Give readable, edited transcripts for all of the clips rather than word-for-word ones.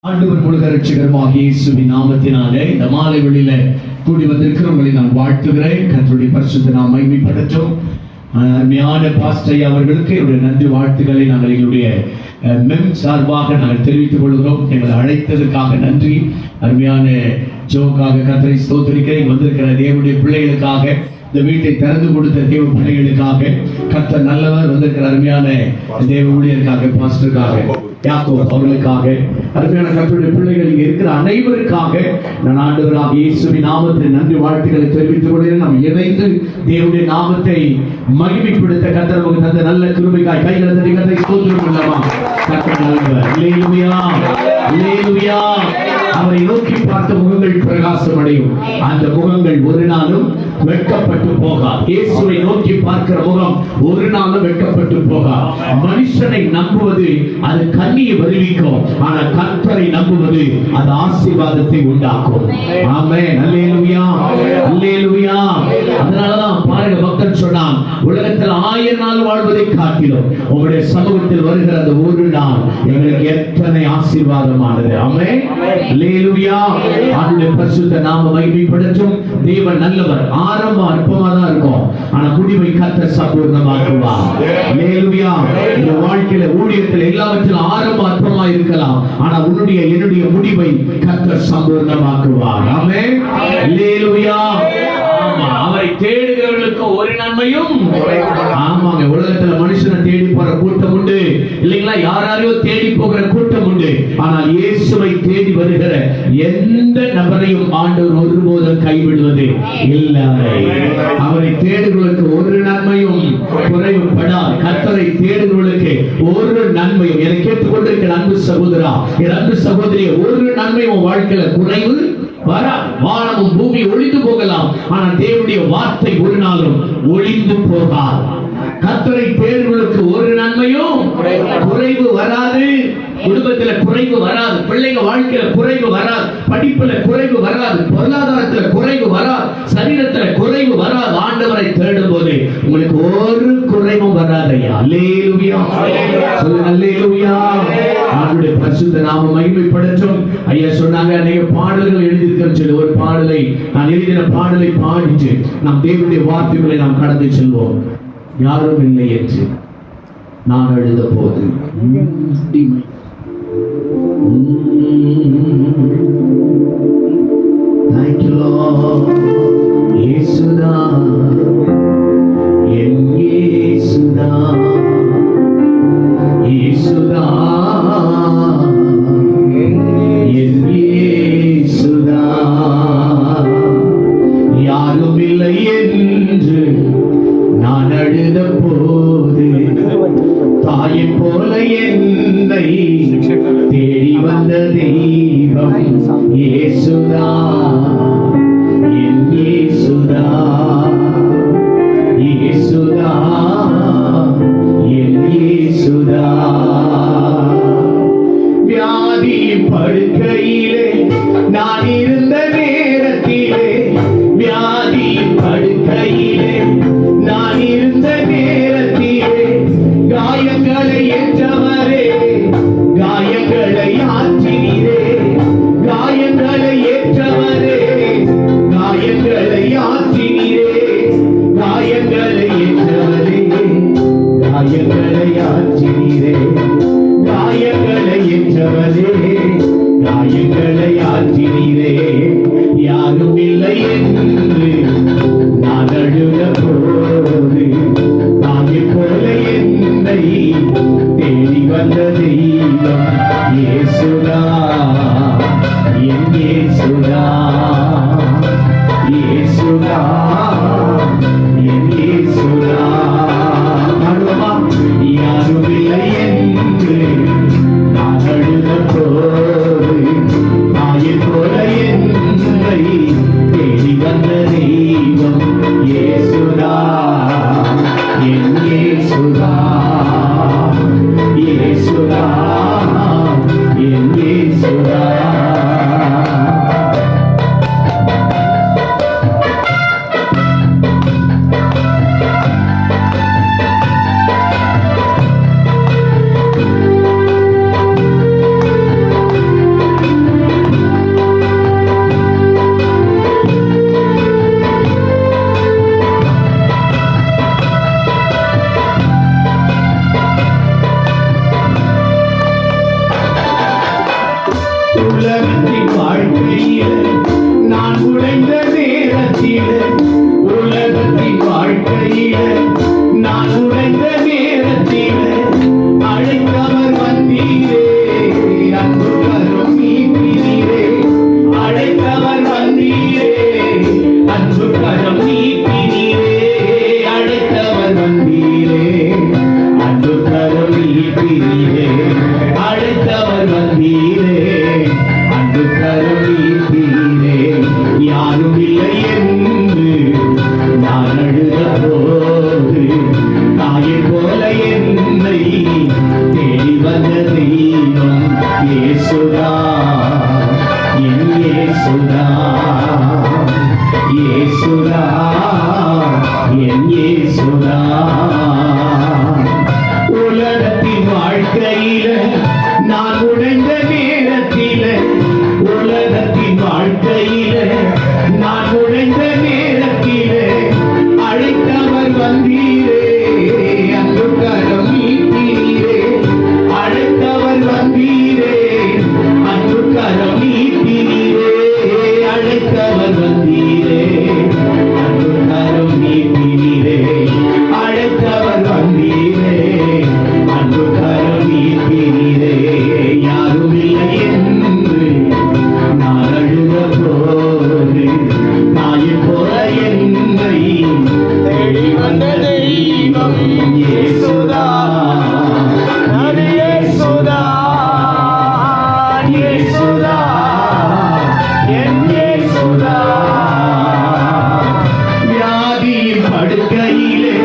ஆண்டவர் முழுக ரட்சகருமாகிய இயேசுவின் நாமத்தினாலே இந்த மாலை வேளையில கூடி வந்திருக்கிறவங்களை நான் வாழ்த்துகிறேன். கர்த்தருடைய பரிசுத்த நாமம் மகிமைப்படட்டும். அருமையான பாஸ்டர் அவர்களுக்கு என்னுடைய நன்றி வாழ்த்துக்களை நாங்கள் எங்களுடைய மெம் சார்பாக நாங்கள் தெரிவித்துக் கொள்கிறோம். எங்களை அழைத்ததற்காக நன்றி. அருமையான ஜோக்காக கர்த்தரை ஸ்தோத்திரிக்கிறேன். வந்திருக்கிற தேவனுடைய பிள்ளைகளுக்காக, இந்த வீட்டை திறந்து கொடுத்த தேவ பிள்ளைகளுக்காக, கர்த்தர் நல்லவர். வந்திருக்கிற அருமையான தேவ ஊழியருக்காக, பாஸ்டருக்காக, யாக்கோப் அவர்களுக்காக, அருமையான கர்த்தருடைய பிள்ளைகள் இங்கே இருக்கிற அனைவருக்காக நான் ஆண்டவராக இயேசுவின் நாமத்தில் நன்றி வாழ்த்துக்களை தெரிவித்துக் கொள்கிறேன். நாம் இணைந்து தேவனுடைய நாமத்தை மகிமைப்படுத்த கர்த்தர் நமக்கு தந்த நல்ல கிருபைக்காய் கைகளை தட்டி கர்த்தரை ஸ்தோத்திரம் பண்ணலாமா? கர்த்தர் நல்லவர். அல்லேலூயா, அல்லேலூயா. அவரை நோக்கி பார்த்த முகங்கள் பிரகாசம் அடையும். அந்த முகங்கள் ஒரு நாளும் வெட்கப்பட்டு போகாது. இயேசுவை நோக்கி பார்க்கிற முகம் ஒரு நாளும் வெட்கப்பட்டு போகாது. மனுஷனை நம்புவது அது கண்ணியை வருவிக்கும், ஆனால் கர்த்தரை நம்புவது அது ஆசீர்வாதத்தை உண்டாக்கும். ஆமென். அல்லேலூயா, அல்லேலூயா. அதனாலதான் பாருங்க, பக்தன் சொன்னான், உலகத்தில் 1000 நாள் வாழ்வதை காட்டிலும் உங்களுடைய சமூகத்தில் வருகிற அந்த ஒரு நாள் எங்களுக்கு எத்தனை ஆசீர்வாதமானது. ஆமென். அல்லேலூயா. ஆண்டவருடைய பரிசுத்த நாமம் மகிமைப்படட்டும். தேவன் நல்லவர். ஆரம்பம் அற்பமா தான் இருக்கும், ஆனா முடிவை கர்த்தர் சம்பூர்ணமாக்குவார். அல்லேலூயா. இந்த வாழ்க்கையில, ஊழியத்தில் எல்லாவற்றிலும் ஆரம்பம் அற்பமா இருக்கலாம், ஆனா உன்னுடைய என்னுடைய முடிவை கர்த்தர் சம்பூர்ணமாக்குவார். ஆமென். அல்லேலூயா. அவரை தேடுகிறவர்களுக்கு ஒரு நன்மையும். ஆமாங்க, உலகத்துல மனுஷனை தேடி போற கூட்டம் உண்டு இல்லைங்களா? யாரையோ தேடி போகிற கூட்டம் உண்டு. ஆனால் இயேசுவை தேடி வருகிற எந்த நபரையும் ஆண்டவர் ஒருபோதும் கைவிடுவது இல்லை. அவரை தேடுகிறவர்களுக்கு ஒரு நன்மையும் குறைவுபடாது. கர்த்தரை தேடுகிறவர்களுக்கு ஒரு நன்மையும். என்னை கேட்டுக்கொண்டிருக்கிற அன்பு சகோதரா, என் அன்பு சகோதரி, ஒரு நன்மையும் வாழ்க்கையில குறைவு வராது. வானமும் பூமி ஒளிந்து போகலாம், ஆனால் தேவனுடைய வார்த்தை ஒரு நாளும் ஒளிந்து போகாது. கர்த்தரை தேடுவதற்கு ஒரு நன்மையும் குறைவு வராது. குடும்பத்துல குறைவு வராது, பிள்ளைங்க வாழ்க்கையில குறைவு வராது, படிப்புல குறைவு வராது, பொருளாதாரத்துல குறைவு வராது, சரீரத்துல குறைவு வராது. ஆண்டவரை தேடும் போது உங்களுக்கு ஒரு குறைவும் வராதையா. அல்லேலூயா, சொல்லுங்க அல்லேலூயா. ஆண்டவருடைய பரிசுத்த நாமம் மகிமைப்படட்டும். ஐயா சொன்னாங்க, அநேக பாடல்கள் எழுதியிருக்கேன்னு சொல்லி ஒரு பாடலை, நான் எழுதின பாடலை பாடிட்டு நாம் தேவனுடைய வார்த்தைகளை நாம் கடந்து செல்வோம். யாரும் இல்லை என்று நான் எழுத போது Thank you Lord. இயேசுதா, என் இயேசுதா, இயேசுதா, என் இயேசுதா. யாரும் இல்லை என்று நான் அழுத போது தாயை போல என்னை தேடி வந்த தெய்வம் இயேசுதா, என் இயேசுதா, இயேசுதா, என் இயேசுதா. வியாதி படுக்கையிலே நான் இருந்த நேரத்திலே, வியாதி படுக்கையிலே நான் இருந்த நேரத்திலே, காயங்களை ஏற்றவரே, காயங்களை ஆற்றினீரே, காயங்களை ஏற்றவரே, காயங்களை ஆற்றினீரே, காயங்களை ஏற்றவரே, காயங்களை ஆற்றினீரே, காயங்களை ஏற்றவரே, காயங்களை ஆற்றினீரே. யாரும் இல்லை என்று நான் அழுத போது தாயை போல என்னை தேடி வந்த தெய்வம் இயேசுதா, என் இயேசுதா, இயேசுதா, என் இயேசுதா. பாடுவோமா? யாரும் இல்லை என்று நான் அழுத போது தாயை போல என்னை தேடி வந்த தெய்வம் இயேசுதா, என் இயேசுதா, இயேசுதா, என் இயேசுதா. உலகத்தின் வாழ்க்கையில நான் உடைந்த நேரத்தில, உலகத்தின் வாழ்க்கையில நான் உடைந்த நேரத்தில அழைத்தவர் வந்தீரே, அன்பு கரம் நீட்டினீரே. அழைத்தவர் வந்தீரே, அன்பு கரம் நீட்டினீரே. அழைத்தவர் வந்தீரே, அன்பு கரம் நீட்டினீரே. அழைத்தவர் வந்தீரே, அன்பு கரம் நீட்டினீரே. யாரும் இல்லை என்று நான் அழுத போது தாயை போல என்னை தேடி வந்த தெய்வம் இயேசுதா, என் இயேசுதா, இயேசுதா, என் இயேசுதா. உலகத்தின் வாழ்க்கையில நான் உடைந்த நேரத்தில, உலகத்தின் வாழ்க்கையில நான் உடைந்த நேரத்தில அழைத்தவர் வந்தீரே, அன்பு கரம் நீட்டினீரே. அழைத்தவர் வந்தீரே, அன்பு கரம் நீட்டினீரே. அழைத்தவர் வந்தீரே, அன்பு கரம் நீட்டினீரே. அழைத்தவர் வந்தீரே, அன்பு கரம் நீட்டினீரே. யாரும் இல்லை என்று நான் அழுத போது தாயை போல என்னை தேடி வந்த தெய்வம் இயேசுதா, இயேசுதா, இயேசுதா, என் இயேசுதா. வியாதியின் படுக்கையிலே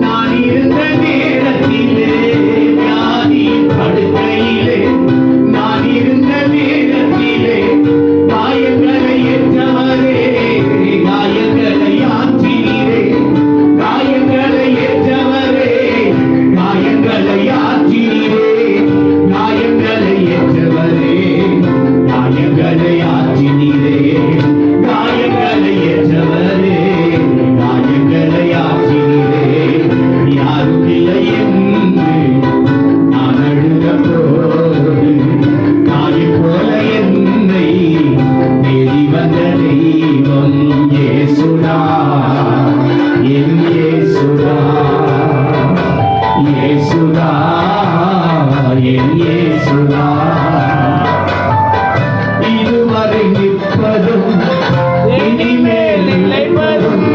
நான் இருந்த நேரத்திலே, வியாதியின் படுக்கையிலே நான் இருந்த நேரத்திலே காயங்களை ஏற்றவரே, காயங்களை ஆற்றினீரே. காயங்களை ஏற்றவரே, காயங்களை ஆற்றினீரே. காயங்களை ஏற்றவரே, காயங்களை ஆற்றினீரே. காயங்களை ஏற்றவரே, காயங்களை ஆற்றினீரே. யாரும் இல்லை என்று நான் அழுத போது தாயை போல என்னை தேடி வந்த தெய்வம் இயேசுதா, என் இயேசுதா, இயேசுதா, என் இயேசுதா. இதுவரை நிற்பதும் இனிமேல் நிலைப்பதும்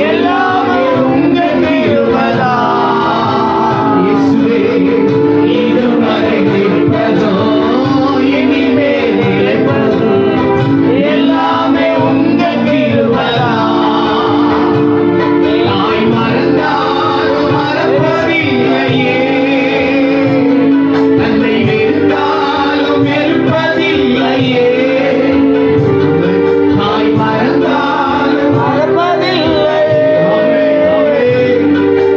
எல்லாமே உங்க கிருபைதா. இயேசுவே, இதுவரை நிற்பதும் இனிமேல் நிலைப்பதும் எல்லாமே உங்க கிருபைதா. தாய் மறந்தாலும் மறப்பதில்லையே, தன்னை வெறுத்தாலும் வெறுப்பதில்லையே. தாய் மறந்தாலும் மறப்பதில்லையே,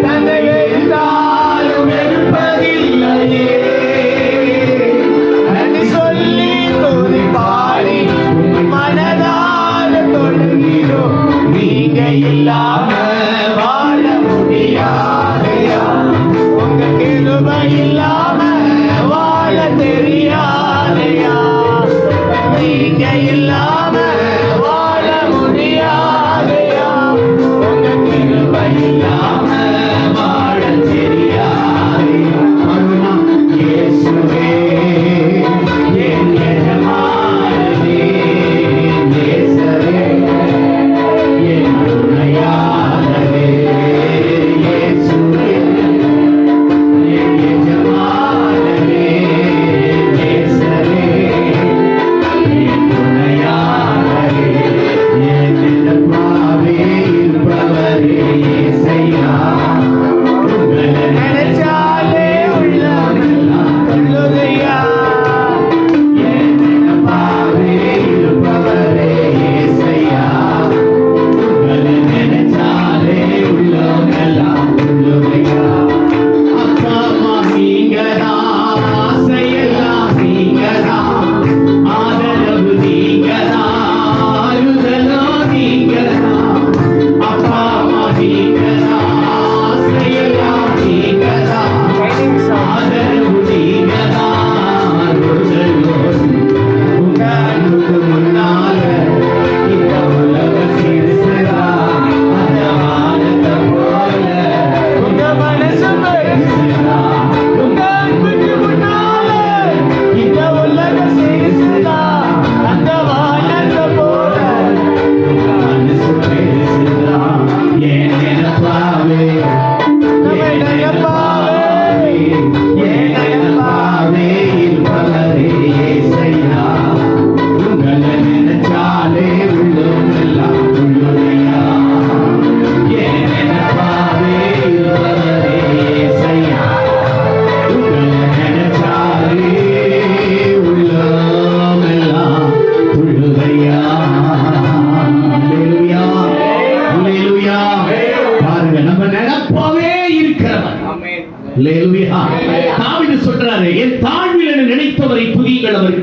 தன்னை வெறுத்தாலும் வெறுப்பதில்லையே. நன்றி சொல்லி துதி பாடி மனதார தொழுகிறோம். நீங்க இல்லாம வாழ முடியாதையா, உங்க கிருபை இல்லாம வாழ தெரியாதையா. நீங்க இல்லாம வாழ முடியாதையா, உங்க கிருபை இல்லாம வாழ தெரியாதையா. இயேசுவே, என் எஜமானனே, நேசரே, என் துணையாளரே. இயேசுவே, என் எஜமானனே,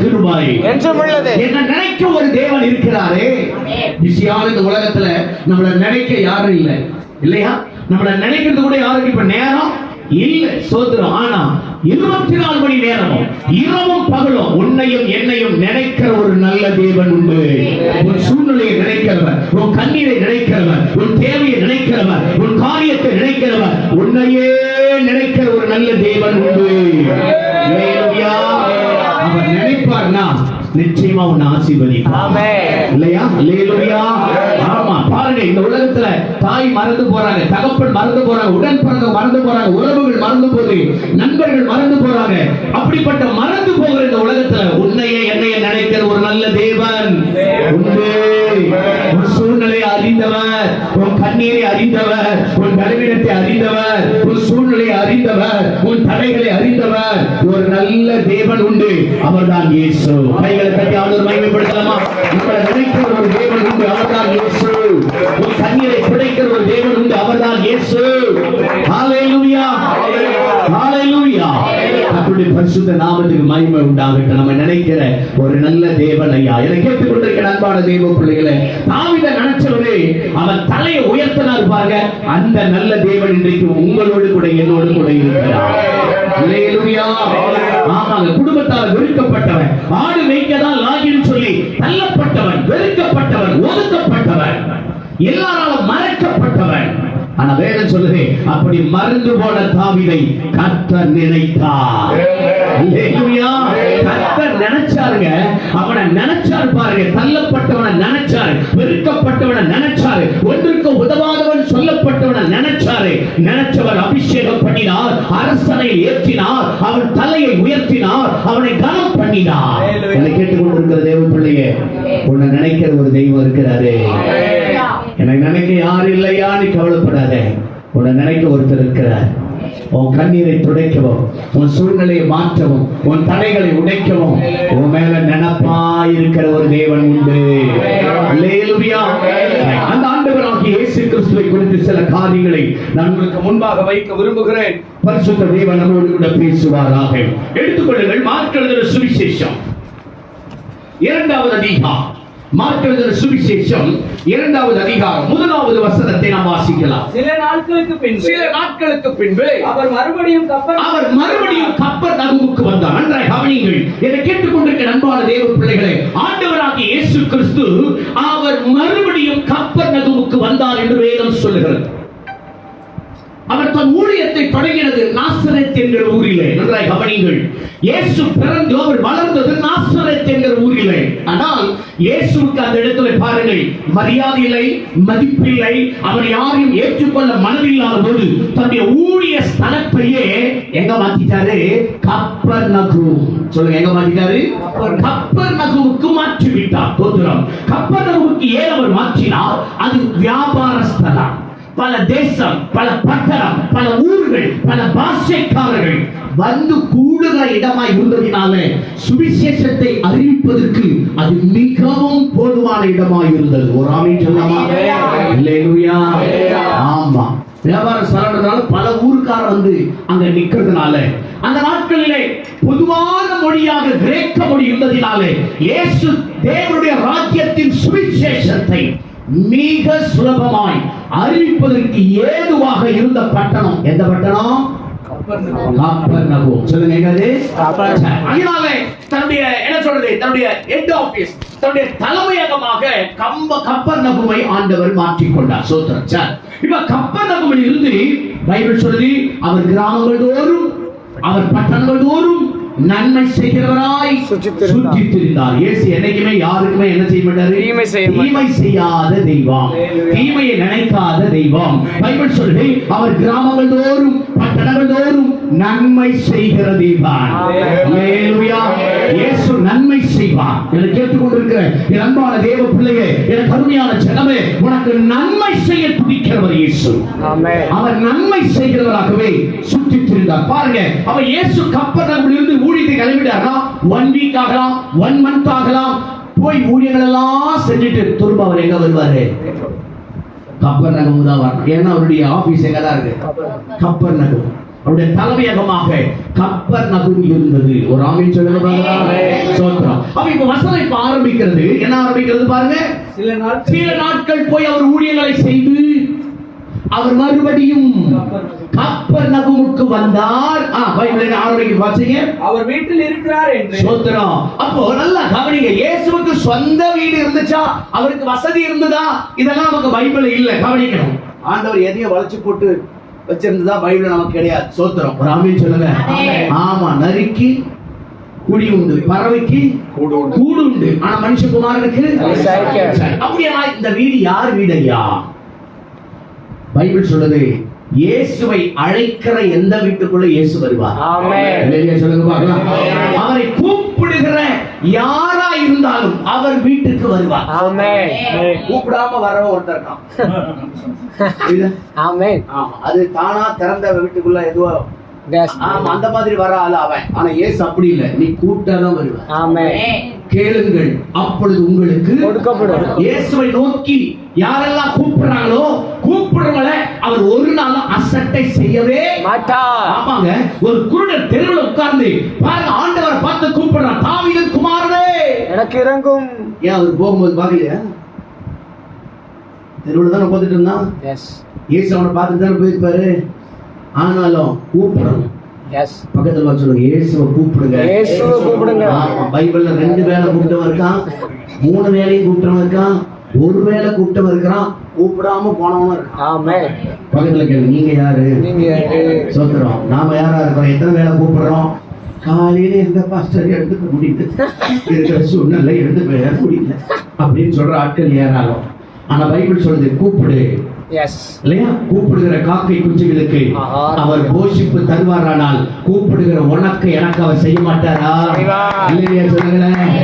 கிருபை என்றும் உள்ளது. என்ன நினைக்க ஒரு தேவன் இருக்கிறாரே. பிஸியான இந்த உலகத்துல நம்மள நினைக்க யாரும் இல்லை இல்லையா? நம்மள நினைக்கிறது கூட யாருக்கு இப்ப நேரம் இல்ல. சோதரம். ஆனா 24 மணி நேரமும் இரவும் பகலும் உன்னையும் என்னையும் நினைக்கிற ஒரு நல்ல தேவன் உண்டு. உன் சூழ்நிலையை நினைக்கிறவர், உன் கண்ணீரை நினைக்கிறவர், உன் தேவையை நினைக்கிறவர், உன் காரியத்தை நினைக்கிறவர், உன்னையே நினைக்கிற ஒரு நல்ல தேவன் உண்டு. அல்லேலூயா. அவர் நினைப்பார்னா நிச்சயமா உன்னை ஆசீர்வதிப்பார் இல்லையா? அல்லேலூயா. ஆமா, பாருங்க, இந்த உலகத்துல தாய் மறந்து போறாங்க, தகப்பன் மறந்து போறாங்க, உடன் பிறந்த மறந்து போறாங்க, உறவுகள் மறந்து போகுது, நண்பர்கள் மறந்து போறாங்க. அப்படிப்பட்ட மறந்து போகிற இந்த உலகத்துல உன்னையே என்னைய நினைக்கிற ஒரு நல்ல தேவன் உண்டு. உன் சூழ்நிலையை அறிந்தவர், உன் கண்ணீரை அறிந்தவர், உன் பலவீனத்தை அறிந்தவர், உன் சூழ்நிலையை அறிந்தவர், உன் தடைகளை அறிந்தவர் ஒரு நல்ல தேவன் உண்டு. அவர்தான் இயேசு. கைகளை தட்டி ஆண்டவரை மகிமைப்படுத்தலாமா? நம்மளை நினைக்கிற ஒரு தேவன் உண்டு. அவர்தான் இயேசு. உன் கண்ணீரை துடைக்கிற ஒரு தேவன் உண்டு. அவர்தான் இயேசு. ஹalleluya, ஹalleluya. கர்த்தருடைய பரிசுத்த நாமத்துக்கு மகிமை உண்டாகட்டும். நம்ம நினைக்கிற ஒரு நல்ல தேவன் ஐயா. என்னை கேட்டுக்கொண்டிருக்கிற அன்பான தேவ பிள்ளைகளே, தாவீதை நினைச்சவரே அவன் தலையை உயர்த்தினார் பாருங்க. அந்த நல்ல தேவன் இன்றைக்கு உங்களோடு கூட என்னோடு கூட இருக்கிறார். அல்லேலூயா. ஆமாங்க, குடும்பத்தால் வெறுக்கப்பட்டவன், ஆடு மேய்க்கதான் லாகின்னு சொல்லி தள்ளப்பட்டவன், வெறுக்கப்பட்டவன், ஒதுக்கப்பட்டவன், எல்லாராலும் மறைக்கப்பட்டவன். ஆனா வேதம் சொல்லுது, அப்படி மறந்து போன தாவீதை கர்த்தர் நினைத்தார். அல்லேலூயா. கர்த்தர் நினைச்சாருங்க. அவனை நினைச்சாரு பாருங்க. தள்ளப்பட்டவனை நினைச்சாரு, வெறுக்கப்பட்டவனை நினைச்சாரு, ஒன்றுக்கு உதவாதவன் சொல்லப்பட்டவனை நினைச்சாரு. நினைச்சவர் அபிஷேகம் பண்ணினார், அரசனை ஏற்றினார், அவன் தலையை உயர்த்தினார், அவனை கனம் பண்ணினார். என்னை கேட்டுக்கொண்டிருக்கிற தேவ பிள்ளையே, உன்னை நினைக்கிற ஒரு தெய்வம் இருக்கிறாரு. என்னை நினைக்க யாரு இல்லையா நீ கவலைப்படாத. உன்னை நினைக்க ஒருத்தர் இருக்கிறார். உன் கண்ணீரை துடைக்கவும், உன் சூழ்நிலையை மாற்றவும், உன் தடைகளை உடைக்கவும் உன் மேல நினைப்பாய் இருக்கிற ஒரு தேவன் உண்டு. அல்லேலூயா. அந்த ஆண்டவராகிய இயேசு கிறிஸ்துவை குறித்து சில காரியங்களை நான் உங்களுக்கு முன்பாக வைக்க விரும்புகிறேன். பரிசுத்த தேவன் நம்மோடு கூட பேசுவாராக. எடுத்துக்கொள்ளுங்கள் மார்க் எழுதின சுவிசேஷம் 2வது அதிகாரம். மார்க் எழுதின சுவிசேஷம் 2வது அதிகாரம் 1வது வசனத்தை நாம் வாசிக்கலாம். சில நாட்களுக்கு பின்பு அவர் மறுபடியும் கப்பர்நகூமுக்கு வந்தார். நன்றாக கவனியுங்கள். என்னை கேட்டுக்கொண்டிருக்கிற அன்பான தேவ பிள்ளைகளே, ஆண்டவராகிய இயேசு கிறிஸ்து அவர் மறுபடியும் கப்பர்நகூமுக்கு வந்தார் என்று வேதம் சொல்லுகிறது. அவர் தன் ஊழியத்தை தொடங்கினது நாசரேத் என்கிற ஊரிலே. நன்றாக கவனியுங்கள். இயேசு பிறந்து அவர் வளர்ந்தது நாசரேத் என்கிற ஊரிலே. ஆனால் இயேசுவுக்கு அந்த இடத்துல பாருங்கள், மரியாதை இல்லை, மதிப்பில்லை. அவர் யாரையும் ஏற்றுக்கொள்ள மனதில்லாத போது தன்னுடைய ஊழிய ஸ்தலத்தையே எங்க மாத்திட்டாரு? கப்பர்நகூம். சொல்லுங்க, எங்க மாத்திட்டாரு? கப்பர்நகூமுக்கு மாற்றி விட்டார். தோத்திரம். கப்பர்நகூமுக்கு ஏன் அவர் மாற்றினார்? அது வியாபார ஸ்தலம். பல தேசம், பல பட்டணம், பல ஊர்கள், பல பாஷைக்காரர்கள் வந்து கூடுகிற இடமாய் இருந்ததினாலே சுவிசேஷத்தை அறிவிப்பதற்கு அது மிகவும் போதுமான இடமாய் இருந்தது. ஒரு ஆமென் சொல்லலாமா? அல்லேலூயா. ஆமா, வியாபார ஸ்தலம்னால பல ஊர்க்கார வந்து அங்க நிக்கிறதுனால அந்த நாட்களிலே பொதுவான மொழியாக கிரேக்க மொழி இருந்ததினாலே இயேசு தேவனுடைய ராஜ்யத்தின் சுவிசேஷத்தை மிக சுலபமாய் அறிவிப்பதற்கு ஏதுவாக இருந்த பட்டணம் எந்த பட்டணம்? கப்பர்நகூம். சொல்லுங்க, எங்கது? அதனாலே தன்னுடைய என்ன சொல்றது, தன்னுடைய ஹெட் ஆபீஸ், தன்னுடைய தலைமையகமாக கப்பர்நகூமை ஆண்டவர் மாற்றிக் கொண்டார். சோத்திரம். சார், இப்ப கப்பர்நகூமில் இருந்து பைபிள் சொல்லுது, அவர் கிராமங்கள் தோறும், அவர் பட்டணங்கள் தோறும் நன்மை செய்கிறவராய் சுற்றித்திருந்தார். இயேசு என்னைக்குமே யாருக்குமே என்ன செய்ய மாட்டாரு? தீமை செய்யாத தெய்வம், தீமையை நினைக்காத தெய்வம். பைபிள் சொல்லுது, அவர் கிராமங்கள் தோறும், பட்டணங்கள் தோறும் நன்மை செய்கிற தெய்வம். அல்லேலூயா. இயேசு நன்மை செய்வார். என்னை கேட்டுக்கொண்டிருக்கிற என் அன்பான தேவ பிள்ளையே, என் கருமையான ஜனமே, உனக்கு நன்மை செய்ய துடிக்கிறவர் இயேசு. அவர் நன்மை செய்கிறவராகவே சுற்றித் திரிந்தார். பாருங்க, அவர் இயேசு கப்பர்நகூமில் இருந்து ஊழியத்தை கிளம்பிட்டாரா 1 வீக் ஆகலாம், 1 மந்த் ஆகலாம். போய் ஊழியங்கள் எல்லாம் செஞ்சுட்டு திரும்ப அவர் எங்க வருவாரு? கப்பர்நகூம் தான் வரும். ஏன்னா அவருடைய ஆபீஸ் எங்க தான் இருக்கு? கப்பர்நகூம். அவருடைய தலைமையகமாக கப்பர்நகும் இருந்தது. ஒரு ஆமென் சொல்லுங்க பாருங்க. ஸ்தோத்திரம். அப்ப இப்ப வசனம் இப்ப ஆரம்பிக்கிறது. என்ன ஆரம்பிக்கிறது பாருங்க. சில நாட்கள் போய் அவர் ஊழியங்களை செய்து அவர் மறுபடியும் கப்பர்நகுமுக்கு வந்தார். பைபிளில் ஆரம்பிக்க வாசிங்க. அவர் வீட்டில் இருக்கிறார் என்று. ஸ்தோத்திரம். அப்போ நல்லா கவனிங்க. இயேசுவுக்கு சொந்த வீடு இருந்துச்சா, அவருக்கு வசதி இருந்ததா, இதெல்லாம் நமக்கு பைபிள்ல இல்ல. கவனிக்கணும். ஆண்டவர் எதையும் வளைச்சு போட்டு வச்சிருந்ததா பைபிள் நமக்கு கிடையாது. ஸ்தோத்திரம். ஒரு ஆமென் சொல்லுங்க. ஆமா, நரிக்கு குடி உண்டு, பறவைக்கு கூடு உண்டு, ஆனா மனுஷகுமாரனுக்கு அப்படியா? இந்த வீடு யார் வீடு ஐயா? பைபிள் சொல்லுது, இயேசுவை அழைக்கிற எந்த வீட்டுக்குள்ள இயேசு வருவார். ஆமென். சொல்லுங்க பார்க்கலாம். அவரை கூப்பிடுகிற யாரா இருந்தாலும் அவர் வீட்டுக்கு வருவார். ஆமென். கூப்பிடாம வரவ ஒருத்தர் இருக்கான். ஆமென். ஆமா, அது தானா திறந்த வீட்டுக்குள்ள எதுவோ அந்த மாதிரி வர ஆளு அவன். ஆனா இயேசு அப்படி இல்ல, நீ கூப்பிட்டாதான் வருவார். ஆமென். கேளுங்கள் அப்பொழுது உங்களுக்கு கொடுக்கப்படும். இயேசுவை நோக்கி யாரெல்லாம் கூப்பிடுறாங்களோ கூப்பிடுறவங்கள அவர் ஒரு நாளும் அசட்டை செய்யவே மாட்டார். ஆமாங்க. ஒரு குருடர் தெருவில் உட்கார்ந்து பாருங்க, ஆண்டவரை பார்த்து கூப்பிடுறான், தாவீதின் குமாரனே எனக்கு இறங்கும். ஏன் அவர் போகும்போது பாக்கலையா? தெருவில் தானே பார்த்துட்டு இருந்தான். இயேசு அவனை பார்த்துட்டு தானே போயிருப்பாரு. ஆனாலும் கூப்பிடணும். பக்கத்துல சொல்லுங்க, இயேசுவை கூப்பிடுங்க. இயேசுவை கூப்பிடுங்க. ஆமா, பைபிள்ல 2 வேளை கூப்பிட்டவன் இருக்கான், 3 வேளையும் கூப்பிட்டவன் இருக்கான், 1 வேளை கூப்பிட்டவன் இருக்கான், கூப்பிடாம போனவனும் இருக்கான். ஆமென். பக்கத்துல கேளு, நீங்க யாரு? நீங்க யாரு? சொல்றோம். நாம யாரா இருக்கிறோம்? எத்தனை வேளை கூப்பிடுறோம்? காலையில எந்த பாஸ்டர் எடுத்துக்க முடியுது, இருக்கிற சூழ்நிலை எடுத்து போய முடியல அப்படின்னு சொல்ற ஆட்கள் ஏறாலும். ஆனா பைபிள் சொல்லுது, கூப்பிடு. இல்லையா? கூப்பிடுகிற காக்கை குஞ்சுகளுக்கு அவர் போஷிப்பு தருவாரானால் கூப்பிடுகிற உனக்கு எனக்கு அவர் செய்ய மாட்டாரா? இல்லையா? சொல்லுங்களேன்.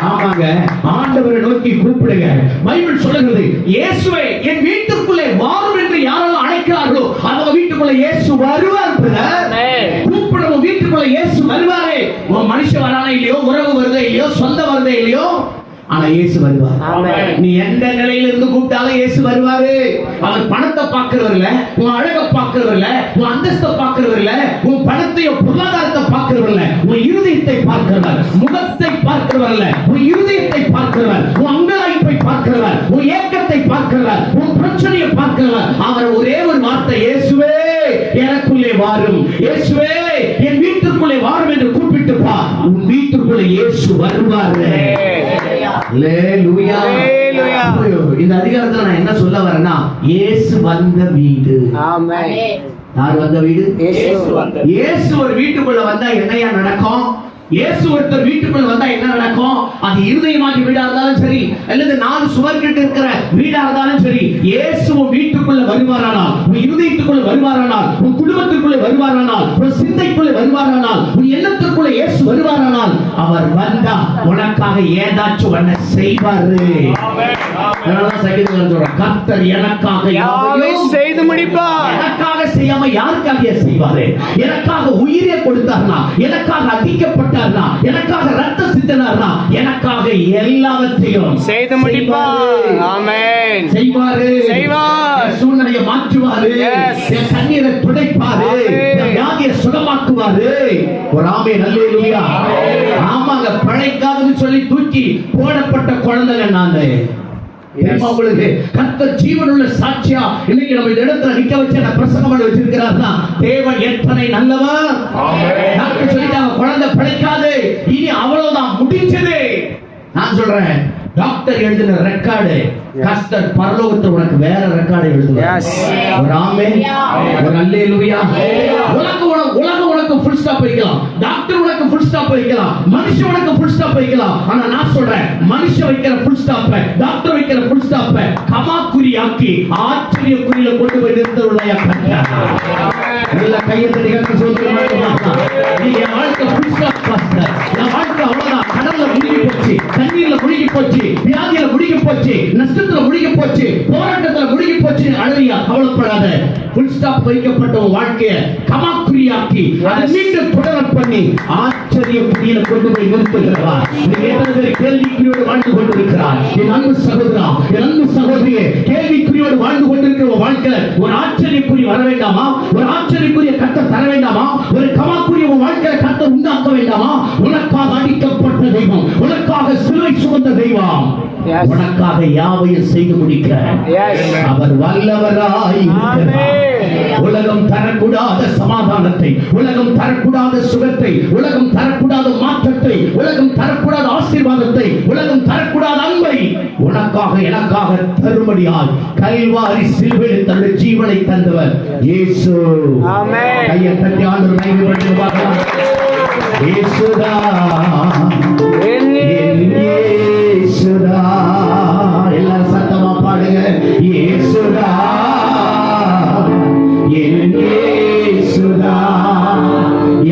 ஆமாங்க. ஆண்டவரை நோக்கி கூப்பிடுங்க. பைபிள் சொல்லுகிறது, இயேசுவே என் வீட்டுக்குள்ளே வாரும் என்று யாரெல்லாம் அழைக்கிறார்களோ அவங்க வீட்டுக்குள்ள இயேசு வருவார். கூப்பிடுவோம், வீட்டுக்குள்ள இயேசு வருவாரே. உன் மனுஷன் வரானே இல்லையோ, உறவு வருதே இல்லையோ, சொந்த வருதே இல்லையோ, ஆனா இயேசு வருவார். நீ எந்த நிலையில இருந்து கூப்பிட்டாலும் இயேசு வருவாரு. அவர் பணத்தை பார்க்கிறவர் இல்ல, உன் அழகை பார்க்கிறவர் இல்ல, உன் அந்தஸ்தை பார்க்கிறவர் இல்ல, உன் பணத்தையோ பொருளாதாரத்தை பார்க்கிறவர் இல்ல, உன் இருதயத்தை பார்க்கிறவர். முகத்தை பார்க்கிறவர் இல்ல, உன் இருதயத்தை பார்க்கிறவர். உன் அங்கலாய்ப்பை பார்க்கிறவர், உன் ஏக்கத்தை பார்க்கிறவர், உன் பிரச்சனையை பார்க்கிறவர். அவர் ஒரே ஒரு வார்த்தை, இயேசுவே எனக்குள்ளே வாரும், இயேசுவே என் வீட்டுக்குள்ளே வாரும் என்று கூப்பிட்டு பா, உன் வீட்டுக்குள்ளே இயேசு வருவாரு. இந்த அதிகாரத்துல நான் என்ன சொல்ல வரேன்னா, இயேசு வந்த வீடு. ஆமென். யார் வந்த வீடு? இயேசு ஒரு வீட்டுக்குள்ள வந்தா என்னையா நடக்கும்? இயேசு ஒருத்தர் வீட்டுக்குள்ள வந்தா என்ன நடக்கும்? அது இருதயமாகி வீடா இருந்தாலும் சரி, அல்லது 4 சுவர் கிட்ட இருக்கிற வீடா இருந்தாலும் சரி, இயேசு வீட்டுக்குள்ள வருவாரானால், உன் இருதயத்துக்குள்ள வருவாரானால், உன் குடும்பத்துக்குள்ள வருவாரானால், உன் சிந்தைக்குள்ள வருவாரானால், உன் எண்ணத்துக்குள்ள இயேசு வருவாரானால், அவர் வந்தா உனக்காக ஏதாச்சும் ஒன்ன செய்வாரு. அதனாலதான் சங்கீதக்காரன் சொல்றான், கர்த்தர் எனக்காக யாவையும் செய்து முடிப்பார். எனக்காக செய்யாம யாருக்காக செய்வாரு? எனக்காக உயிரை கொடுத்தார்னா, எனக்காக அதிகப்பட்ட எனக்காக ரத்த சிந்தினார்னா, எனக்காக எல்லாவற்றையும் செய்து முடிப்பார். ஆமென். செய்வாரு. செய்வார். சூழ்நிலையை மாற்றுவாரு. என் கண்ணீரை துடைப்பாரு. என் வியாதியை சுகமாக்குவாரு. ஒரு ஆமென். அல்லேலூயா. ஆமாங்க. பழைக்காதுன்னு சொல்லி தூக்கி போடப்பட்ட குழந்தைங்க நானு. உங்களுக்கு கர்த்தர் ஜீவனுள்ள சாட்சியா இன்னைக்கு நம்ம இந்த இடத்துல நிக்க வச்சு பிரசங்கம் பண்ண வச்சிருக்கிறார்னா, தேவன் எத்தனை நல்லவர். டாக்டர் சொல்லிட்டாங்க, குழந்தை பிழைக்காது, இனி அவ்வளவுதான், முடிஞ்சது. நான் சொல்றேன், டாக்டர் எழுதின ரெக்கார்டு கர்த்தர் பரலோகத்தில் உனக்கு வேற ரெக்கார்டு எழுதுவார். ஒரு ஆமென். ஒரு அல்லேலூயா. உலகம் உனக்கு ஃபுல் ஸ்டாப் வைக்கலாம், டாக்டர் உனக்கு ஃபுல் ஸ்டாப் வைக்கலாம், மனுஷன் உனக்கு ஃபுல் ஸ்டாப் வைக்கலாம். ஆனா நான் சொல்றேன், மனுஷன் வைக்கிற ஃபுல் ஸ்டாப், டாக்டர் வைக்கிற ஃபுல் ஸ்டாப் கமா குறியாக்கி ஆச்சரிய குறியில கொண்டு போய் நிறுத்தவுடைய கர்த்தர். இல்ல கையை தட்டி கர்த்தர் சொல்றாங்க, நீ என் வாழ்க்கை ஃபுல் ஸ்டாப் பாஸ்டர், என் வாழ்க்கை அவ்வளவுதான், கடல்ல முழுகி போச்சு, தண்ணீர்ல முழுகி போச்சு, வியாதியில முழுகி போச்சு, நஷ்டத்துல முழுகி போச்சு, போராட்டத்துல முழுகி போச்சு அழறியா, கவலைப்படாத. ஃபுல் ஸ்டாப் வைக்கப்பட்ட உன் வாழ்க்கையை கமாக்குரியாக்கி அதை மீண்டும் தொடர பண்ணி ஆச்சரியக்குறியில கொண்டு போய் நிறுத்துகிறவா. கேள்விக்குறியோடு வாழ்ந்து கொண்டிருக்கிறார் என் அன்பு சகோதரா, என் அன்பு சகோதரியே, கேள்விக்குறியோடு வாழ்ந்து கொண்டிருக்கிற வாழ்க்கை ஒரு ஆச்சரியக்குறி வர வேண்டாமா? ஒரு ஆச்சரியக்குரிய கர்த்தர் தர வேண்டாமா? ஒரு கமாக்குரிய வாழ்க்கையை கர்த்தர் உண்டாக்க வேண்டாமா? உனக்காக அடிக்கப்பட்ட தெய்வம், உனக்காக சிலுவை சுமந்த தெய்வம், உனக்காக யாவையும் செய்து முடிக்க அவர் வல்லவராய் இருக்கிறார். உலகம் தரக்கூடாத சமாதானத்தை, உலகம் தரக்கூடாத சுகத்தை, உலகம் தரக்கூடாத மாற்றத்தை, உலகம் தரக்கூடாத ஆசீர்வாதத்தை, உலகம் தரக்கூடாத அன்பை உனக்காக எனக்காக தரும்படியால் கல்வாரி சிலுவையில் தன்னுடைய ஜீவனை தந்தவர் இயேசு. கையை தட்டி ஆண்டவர் மகிமைப்படுத்தி பார்க்கலாம். இயேசுதா, இயேசுதா, எல்லாரும் சத்தமா பாடுங்க. இயேசுதா, இயேசுதா,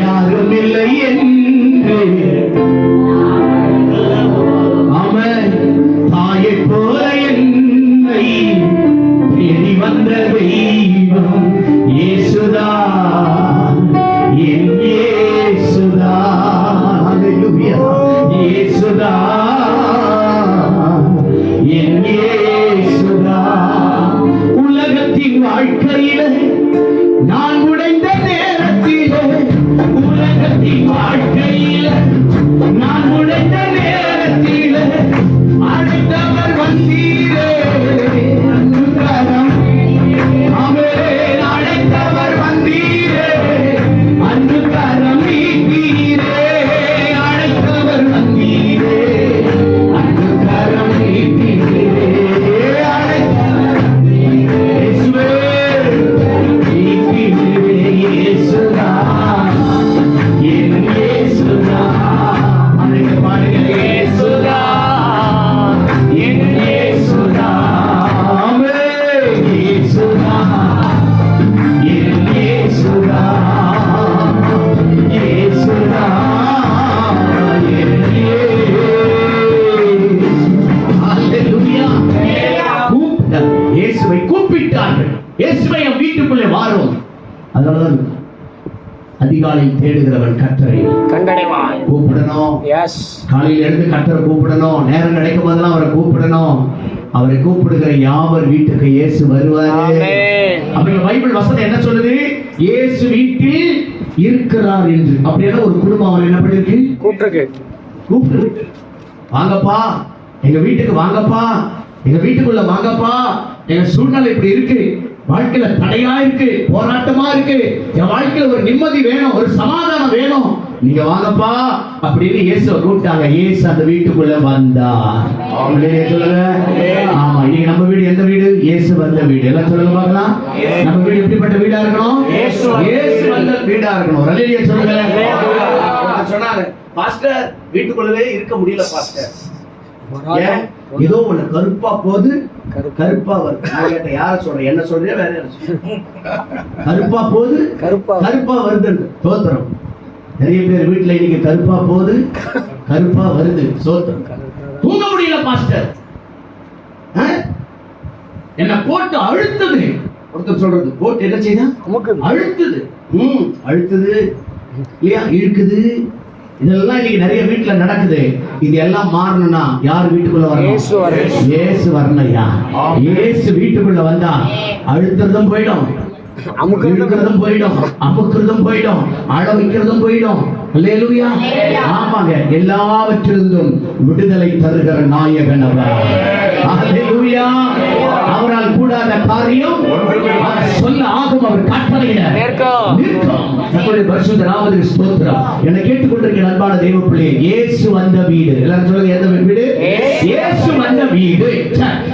யாரும் இல்லை என்று அவன் தாயை போல என்னை தேடி வந்த தெய்வம் இயேசுதா, என் இயேசுதா. ஹல்லேலூயா. இயேசுதா, என் இயேசுதா. உலகத்தின் வாழ்க்கையிலே நான் உடைந்த நேரத்திலே, உலகத்தின் வாழ்க்கையிலே நான் உடைந்த நேரத்திலே அழைத்தவர் வந்தீரே, அன்புகரம் ஆமென். அழைத்தவர் வந்தீரே, அன்புகரம் நீட்டீரே, அழைத்தவர் வந்தீரே, அன்புகரம் நீட்டீரே, அழைத்தவர் இயேசுவே, நீட்டீரே. இயேசுதா, என் இயேசுதா. அழைக்க பாருங்க. இயேசுதா, என் இயேசுதா. ஆமென். இயேசுதா, என் இயேசுதா. இயேசுதா, என் இயேசு. ஹல்லேலூயா. இயேசுவை கூப்பிட்டார்கள். இயேசுவை என் வீட்டுக்குள்ளே வாரும். அதனாலதான் அதிகாலை தேடுகிறவன் கர்த்தரை கண்டடைவான். கூப்பிடணும். எஸ். காலையில இருந்து கர்த்தரை கூப்பிடணும். நேரம் கிடைக்கும் போதெல்லாம் அவரை கூப்பிடணும். அவரை கூப்பிடுகிற யாவர் வீட்டுக்கு இயேசு வருவாரு. ஆமென். அப்ப இந்த பைபிள் வசனம் என்ன சொல்லுது? இயேசு வீட்டில் இருக்கிறார் என்று. அப்படின்னா ஒரு குடும்பம் அவர் என்ன பண்ணிருக்கு? கூப்பிட்டு வாங்கப்பா, எங்க வீட்டுக்கு வாங்கப்பா, எங்க வீட்டுக்குள்ள வாங்கப்பா, எங்க சூழ்நிலை இப்படி இருக்கு, வாழ்க்கையில தடையா இருக்கு, போராட்டமா இருக்கு, என் வாழ்க்கையில ஒரு நிம்மதி வேணும், ஒரு சமாதானம் வேணும், நீங்க வாங்கப்பா அப்படின்னு இயேசுவை கூப்பிட்டாங்க. இயேசு அந்த வீட்டுக்குள்ள வந்தார். ஆமென் சொல்லுங்க. ஆமா, இன்னைக்கு நம்ம வீடு எந்த வீடு? இயேசு வந்த வீடு. எல்லாம் சொல்லுங்க பார்க்கலாம். நம்ம வீடு எப்படிப்பட்ட வீடா இருக்கணும்? இயேசு வந்த வீடா இருக்கணும். அல்லேலூயா சொல்லுங்க. சொன்னாங்க, பாஸ்டர் வீட்டுக்குள்ளவே இருக்க முடியல பாஸ்டர். ஏன்? ஏதோ ஒண்ணு கருப்பா போது, கருப்பா வருது. நான் கேட்டேன், யார சொல்றேன்? என்ன சொல்றேன்? வேற யார சொல்றேன்? கருப்பா போது, கருப்பா வருது. சோத்திரம். நிறைய பேர் வீட்டுல இன்னைக்கு கருப்பா போது, கருப்பா வருது. சோத்திரம். தூங்க முடியல பாஸ்டர், என்ன போட்டு அழுத்தது. ஒருத்தர் சொல்றது, போட்டு என்ன செய்தா? அழுத்துது. அழுத்துது இல்லையா, இழுக்குது. இதெல்லாம் இன்னைக்கு நிறைய வீட்டுல நடக்குது. இது எல்லாம் மாறணும்னா யார் வீட்டுக்குள்ள வரணும்? இயேசு வரணும்யா. இயேசு வீட்டுக்குள்ள வந்தா அழுத்துறதும் போயிடும், அமுக்குறதும் போயிடும், அமுக்குறதும் போயிடும், அழ வைக்கிறதும் போயிடும். அல்லேலூயா. ஆமாங்க, எல்லாவற்றிலிருந்தும் விடுதலை தருகிற நாயகன் அவர். அல்லேலூயா. அவரால் கூடாத காரியம் சொல்ல ஆகும். அவர் கட்டளையிட நிற்கும். நம்முடைய பரிசுத்த நாமத்துக்கு ஸ்தோத்திரம். என்னை கேட்டுக்கொண்டிருக்கிற அன்பான தெய்வ பிள்ளையே, இயேசு வந்த வீடு. எல்லாரும் சொல்லுங்க, எந்த வீடு? இயேசு வந்த வீடு.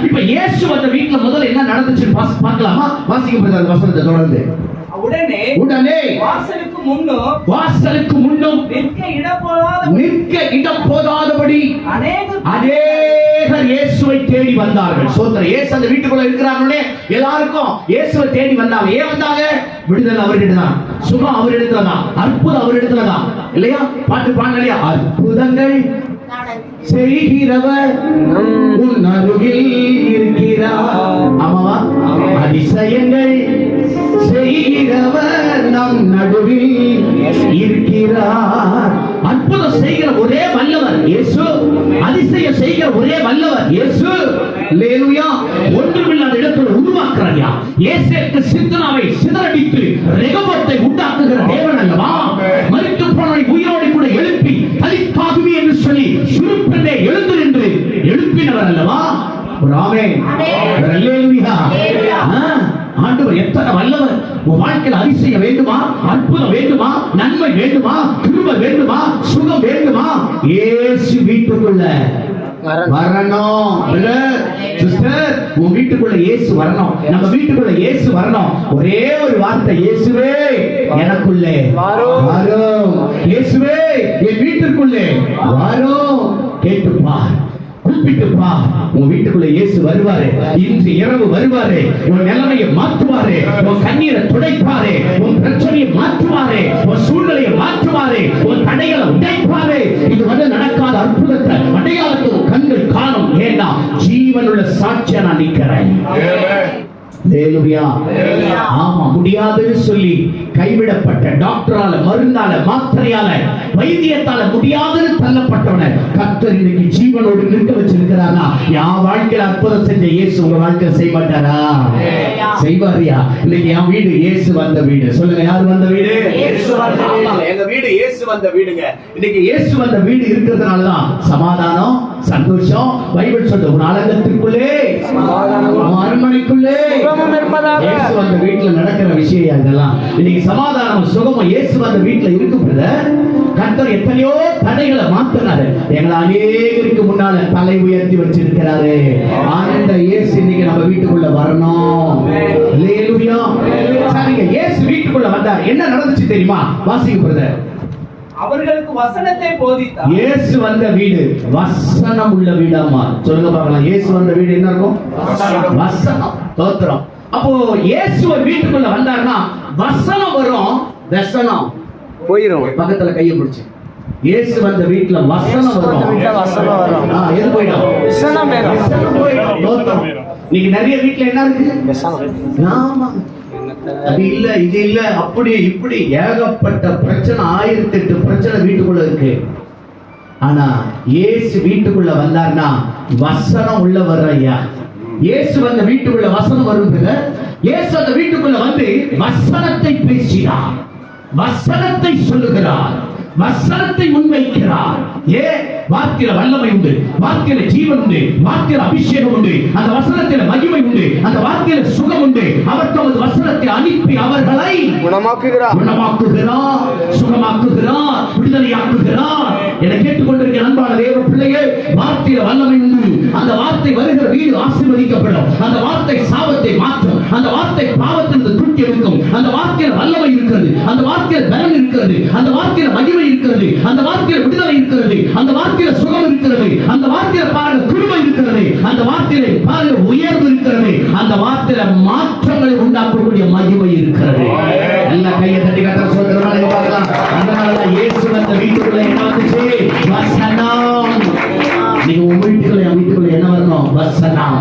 இப்ப இயேசு வந்த வீட்டுல முதல்ல என்ன நடந்துச்சு பார்க்கலாமா? வாசிக்கப்படுது அந்த வசனத்தை தொடர்ந்து. உடனே வாசலுக்கு முன்னும் நிற்க இடம் போதாதபடி அநேகர் இயேசுவை தேடி வந்தார்கள். சோத்திரம். இயேசு அந்த வீட்டுக்குள்ள இருக்கிறார்களே, எல்லாருக்கும் இயேசுவை தேடி வந்தாங்க. ஏன் வந்தாங்க? விடுதலை அவர்கிட்ட தான், சுகம் அவரிடத்துல தான், அற்புதம் அவரிடத்துல தான். இல்லையா? பாட்டு பாடலையா? அற்புதங்கள் செய்கிறவர் உன் அருகில் இருக்கிறார். ஆமாவா? அதிசயங்கள் செய்கிறவர் நம் நடுவில் இருக்கிறார். அற்புதம் செய்கிற ஒரே வல்லவர் இயேசு. அதிசயம் செய்கிற ஒரே வல்லவர் இயேசு. அல்லேலூயா. ஒன்றுமில்லாத இடத்தில் உருவாக்குறாயா. இயேசுவுக்கு சித்தனாவை சிதறடித்து ரெகோபத்தை உண்டாக்குகிற தேவன் அல்லவா? மரித்து போனவனை உயிரோடு கூட எழுப்பி தலித்தாகுவி என்று சொல்லி சுருப்பெண்ணே எழுந்து நின்று எழுப்பினவர் அல்லவா? ஒரு ஆமென். ஒரு அல்லேலூயா. ஆண்டவர் எத்தனை வல்லவர். உன் வாழ்க்கையில் அதிசயம் வேண்டுமா? அற்புதம் வேண்டுமா? நன்மை வேண்டுமா? கிருபை வேண்டுமா? சுகம் வேண்டுமா? இயேசு வீட்டுக்குள்ள வரணும். சிஸ்டர், உன் வீட்டுக்குள்ள இயேசு வரணும். நம்ம வீட்டுக்குள்ள இயேசு வரணும். ஒரே ஒரு வார்த்தை, இயேசுவே எனக்குள்ளே வரும். இயேசுவே என் வீட்டுக்குள்ளே வரும். கேட்டுப்பார், கூப்பிட்டுப்பா. உன் வீட்டுக்குள்ள இயேசு வருவாரு. இன்று இரவு வருவாரு. உன் நிலைமையை மாற்றுவாரு. உன் கண்ணீரை துடைப்பாரு. உன் பிரச்சனையை மாற்றுவாரு. உன் சூழ்நிலையை மாற்றுவாரு. உன் தடைகளை உடைப்பாரு. இது வந்து நடக்காத அற்புதத்தை அடையாளத்தை உன் கண்கள் காணும். ஏன்னா ஜீவனுள்ள சாட்சியா நான் நிற்கிறேன். அல்லேலூயா. ஆமா, முடியாதுன்னு சொல்லி கைவிடப்பட்ட டாக்டரால, மருந்தால, மாத்திரையால, வைத்தியத்தால முடியாதுன்னு தள்ளப்பட்டவனை கர்த்தர் இன்னைக்கு ஜீவனோடு நிற்க வச்சிருக்கிறாரா? என் வாழ்க்கையில அற்புதம் செஞ்ச இயேசு உங்க வாழ்க்கையில செய்ய மாட்டாரா? செய்வாரியா? இன்னைக்கு என் வீடு இயேசு வந்த வீடு. சொல்லுங்க, யார் வந்த வீடு? இயேசு வந்த வீடு. எங்க வீடு இயேசு வந்த வீடுங்க. இன்னைக்கு இயேசு வந்த வீடு இருக்கிறதுனாலதான் சமாதானம், சந்தோஷம். பைபிள் சொல்ற ஒரு அலங்கத்திற்குள்ளே, அரண்மனைக்குள்ளே இயேசு வந்த வீட்டுல நடக்கிற விஷயம் இதெல்லாம். இன்னைக்கு சமாதானம், சுகமும் இயேசு வந்த வீட்டுல இருக்கு. கர்த்தர் எத்தனையோ தடைகளை மாத்தினாரு. எங்களை அநேகருக்கு முன்னால தலை உயர்த்தி வச்சிருக்கிறாரு. அந்த இயேசு இன்னைக்கு நம்ம வீட்டுக்குள்ள வரணும். அல்லேலூயா. சரிங்க, இயேசு வீட்டுக்குள்ள வந்தார். என்ன நடந்துச்சு தெரியுமா? வாசிங்க பிரதர். அவர்களுக்கு வசனத்தை போதித்தார். இயேசு வந்த வீடு வசனம் உள்ள வீடாமா? சொல்லுங்க பார்க்கலாம். இயேசு வந்த வீடு என்ன இருக்கும்? வசனம். தோத்திரம். அப்போ இயேசு ஒரு வீட்டுக்குள்ள வந்தாருன்னா வசனம் வரும், வசனம் போயிரும். பக்கத்துல கையை பிடிச்சு. இயேசு வந்த வீட்டுல வசனம் வரும். வசனம் வரும். எது போயிடும்? வசனம் வரும். வசனம் போயிடும். தோத்திரம். இன்னைக்கு நிறைய வீட்டுல என்ன இருக்கு? ஆமா, அது இல்ல, இது இல்ல, அப்படி இப்படி ஏகப்பட்ட பிரச்சனை, 1008 பிரச்சனை வீட்டுக்குள்ள இருக்கு. ஆனா இயேசு வீட்டுக்குள்ள வந்தார்னா வசனம் உள்ள வர்ற ஐயா. இயேசு வந்த வீட்டுக்குள்ள வசனம் வருது. இயேசு அந்த வீட்டுக்குள்ள வந்து வசனத்தை பேசினார், வசனத்தை சொல்லுகிறார், வசனத்தை முன்வைக்கிறார். வார்த்தையில வல்லமை உண்டு, வார்த்தையில ஜீவன் உண்டு, வார்த்தையில அபிஷேகம் உண்டு, அந்த வசனத்தில மகிமை உண்டு, அந்த வார்த்தையில சுகம் உண்டு. அவர் தமது வசனத்தை அனுப்பி அவர்களை குணமாக்குகிறார், சுகமாக்குகிறார், விடுதலையாக்குகிறார். என கேட்டுக்கொண்டிருக்கிற அன்பான தேவ பிள்ளையே, வார்த்தையில வல்லமை உண்டு. அந்த வார்த்தை வருகிற வீடு ஆசீர்வதிக்கப்படும். அந்த வார்த்தை சாபத்தை மாற்றும். அந்த வார்த்தை பாவத்திலிருந்து தூக்கி எடுக்கும். அந்த வார்த்தையில வல்லமை இருக்கிறது, அந்த வார்த்தையில பலன் இருக்கிறது, அந்த வார்த்தையில மகிமை இருக்கிறது, அந்த வார்த்தையில விடுதலை இருக்கிறது, அந்த வார்த்தையில சுகம் இருக்கிறது, அந்த வார்த்தையில பாருங்க கிருபை இருக்கிறது, அந்த வார்த்தையில பாருங்க உயர்வு இருக்கிறது, அந்த வார்த்தையில மாற்றங்களை உண்டாக்கக்கூடிய மகிமை இருக்கிறது. எல்லா கையை தட்டி கட்ட சொல்றதுனால பார்க்கலாம். அதனாலதான் இயேசு வந்த வீட்டுக்குள்ள என்ன வந்துச்சு? வசனம். நீங்க உங்க வீட்டுக்குள்ள, என் வீட்டுக்குள்ள என்ன வரணும்? வசனம்.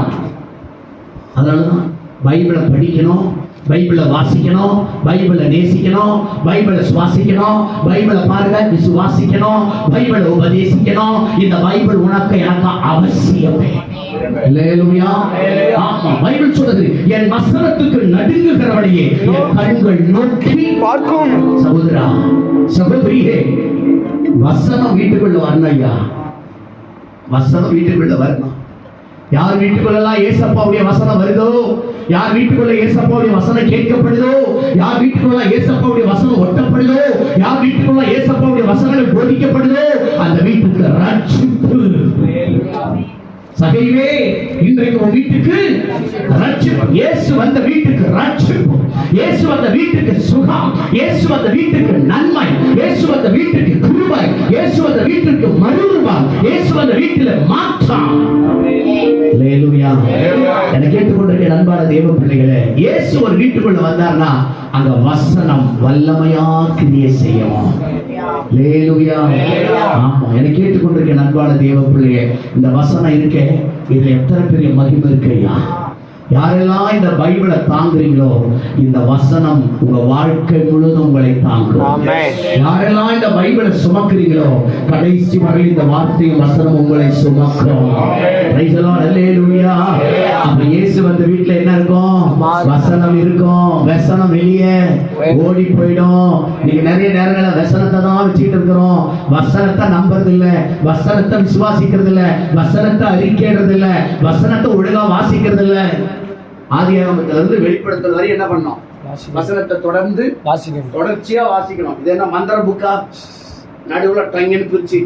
அதனாலதான் பைபிளை படிக்கணும், பைபிளை வாசிக்கணும், பைபிளை நேசிக்கணும், பைபிளை சுவாசிக்கணும், பைபிளை பாருங்க விசுவாசிக்கணும், பைபிளை உபதேசிக்கணும். இந்த பைபிள் உனக்கு எனக்கு அவசியமே. அல்லேலூயா. ஆமா, பைபிள் சொல்றது, என் வசனத்துக்கு நடுங்குகிறவளையே என் கண்கள் நோக்கி பார்க்கும். சகோதரா, சகோதரியே, வசனம் வீட்டுக்குள்ள வரணும் ஐயா. வசனம் வீட்டுக்குள்ள வரணும். யார் வீட்டுக்குள்ளெல்லாம் ஏசப்பாவுடைய வசனம் வருதோ, யார் வீட்டுக்குள்ள ஏசப்பாவுடைய வசனம் கேட்கப்படுதோ, யார் வீட்டுக்குள்ள ஏசப்பாவுடைய வசனம் ஒட்டப்படுதோ, யார் வீட்டுக்குள்ள ஏசப்பாவுடைய வசனங்கள் போதிக்கப்படுதோ, அந்த வீட்டுக்கு ரட்சிப்பு. சகைவே, இன்றைக்கு உன் வீட்டுக்கு ரட்சிப்பு. இயேசு வந்த வீட்டுக்கு ரட்சிப்பு. இயேசு வந்த வீட்டுக்கு சுகம். இயேசு வந்த வீட்டுக்கு நன்மை. இயேசு வந்த வீட்டுக்கு கிருபை. இயேசு வந்த வீட்டுக்கு மறுரூபம். இயேசு வந்த வீட்டில மாற்றம். அல்லேலூயா. என்னை கேட்டுக்கொண்டிருக்கிற அன்பான தேவ பிள்ளைகளே, இயேசு ஒரு வீட்டுக்குள்ள வந்தார்னா அங்க வசனம் வல்லமையா கிரியை செய்யும். அல்லேலூயா. ஆமா, என்னை கேட்டுக்கொண்டிருக்க அன்பான தேவ பிள்ளையே, இந்த வசனம் இருக்கே, இதுல எத்தனை பெரிய மகிமை இருக்கையா. யாரெல்லாம் இந்த பைபிளை தாங்குறீங்களோ, இந்த வசனம் உங்க வாழ்க்கை முழுதும் உங்களை தாங்கும். யாரெல்லாம் இந்த பைபிளை சுமக்குறீங்களோ, கடைசி வரை இந்த வார்த்தையும் வசனம் உங்களை சுமக்கும். Praise the Lord. Hallelujah. அப்ப இயேசு வந்த வீட்டுல என்ன இருக்கும்? வசனம் இருக்கும். வசனம் வெளியே ஓடி போயிடும். நீங்க நிறைய நேரங்கள வசனத்தை தான் வச்சுட்டு இருக்கிறோம். வசனத்தை நம்புறது இல்ல, வசனத்தை விசுவாசிக்கிறது இல்ல, வசனத்தை அறிக்கையிடுறது இல்ல, வசனத்தை ஒழுங்கா வாசிக்கிறது இல்ல. ஆதியாகமத்துல இருந்து வெளிப்படுத்துறது வரை என்ன பண்ணோம்? வசனத்தை தொடர்ந்து தொடர்ச்சியா வாசிக்கணும். இது என்ன மந்திர புக்கா? நடுவுல ட்ரைங்கன்னு பிரிச்சு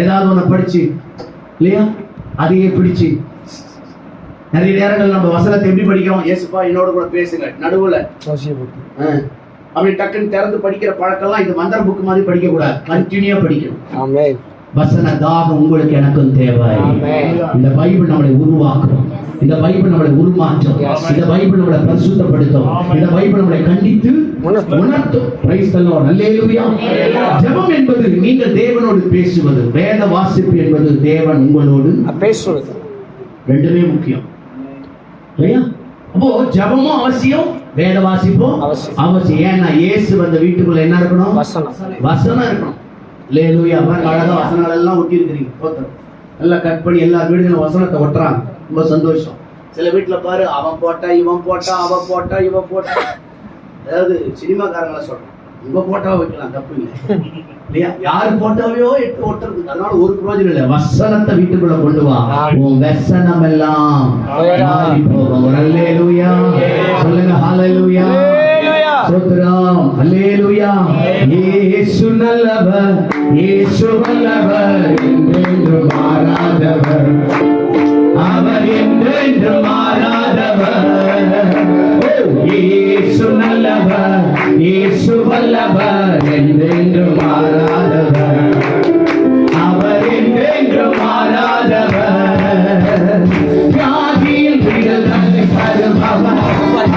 ஏதாவது ஒண்ணு படிச்சு இல்லையா, அதையே பிடிச்சு. நிறைய நேரங்கள் நம்ம வசனத்தை எப்படி படிக்கிறோம்? இயேசுப்பா என்னோட கூட பேசுங்க, நடுவுல அப்படி டக்குன்னு திறந்து படிக்கிற பழக்கம்லாம் இது மந்திர புக் மாதிரி படிக்க கூடாது. கண்டினியூயா படிக்கணும். வசன தாகம் உங்களுக்கு எனக்கும் தேவை. இந்த பைபிள் நம்மளை உருவாக்கும், இந்த பைபிள் நம்மளை உருமாற்றும், இந்த பைபிள் நம்மளை பரிசுத்தப்படுத்தும், இந்த பைபிள் நம்மளை கண்டித்து உணர்த்தும். Praise the Lord. அல்லேலூயா. ஜெபம் என்பது நீங்கள் தேவனோடு பேசுவது, வேத வாசிப்பு என்பது தேவன் உங்களோடு பேசுவது. ரெண்டுமே முக்கியம் இல்லையா? அப்போ ஜெபமும் அவசியம், வேத வாசிப்பும் அவசியம். ஏன்னா இயேசு வந்த வீட்டுக்குள்ள என்ன இருக்கணும்? வசனம் இருக்கணும். அல்லேலூயா. அழகா வசனங்கள் எல்லாம் ஒட்டி இருக்கிறீங்க. நல்லா கட் பண்ணி எல்லா வீடுகளும் வசனத்தை ஒட்டுறாங்க. ரொம்ப சந்தோஷம். சில வீட்டுல பாரு, அவன் போட்டா இவன் போட்டா, அவன் போட்டா இவன் போட்டா. அதாவது சினிமாக்காரங்களை சொல்றேன், உங்க போட்டோவை வைக்கலாம், தப்பு இல்லை இல்லையா? யாரு போட்டோவையோ எடுத்து ஒட்டுறது, அதனால ஒரு பிரயோஜனம் இல்லை. வசனத்தை வீட்டுக்குள்ள கொண்டு வா, உன் வசனம் எல்லாம் மாறி போகும். அல்லேலூயா சொல்லுங்க. ஹல்லேலூயா. ஸ்தோத்திரம். அல்லேலூயா. இயேசு நல்லவர், இயேசு வல்லவர், என்றென்று மாறாதவர், அவர் என்றென்று மாறாதவர். இயேசு நல்லவர், இயேசு வல்லவர், என்றென்று மாறாதவர், அவர் என்றென்று மாறாதவர். வியாதியில் விடுதலை தருபவர்,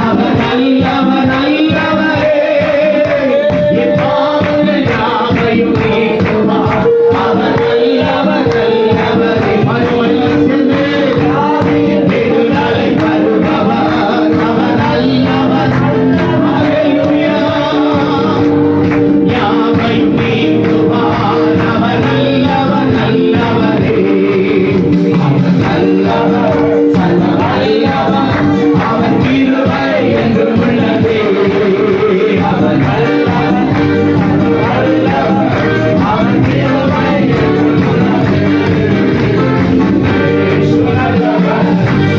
அவர் நல்லவர், நல்லவரே. என் பாவங்கள் யாவையும் நீக்குவார், அவர் நல்லவர், நல்லவரே. மறுபடியும் சொல்லு. விடுதலை தருபவர், அவர் நல்லவர், அல்லேலூயா. யாவையும் நீக்குவார், அவர் நல்லவர், நல்லவரே. அவர் நல்லவர், நல்லவர், அவர் கிருபை என்றும் உள்ளதே. அவர் நல்லவர், நல்லவர், அவர் கிருபை என்றும் உள்ளதே. இயேசு நல்லவர்,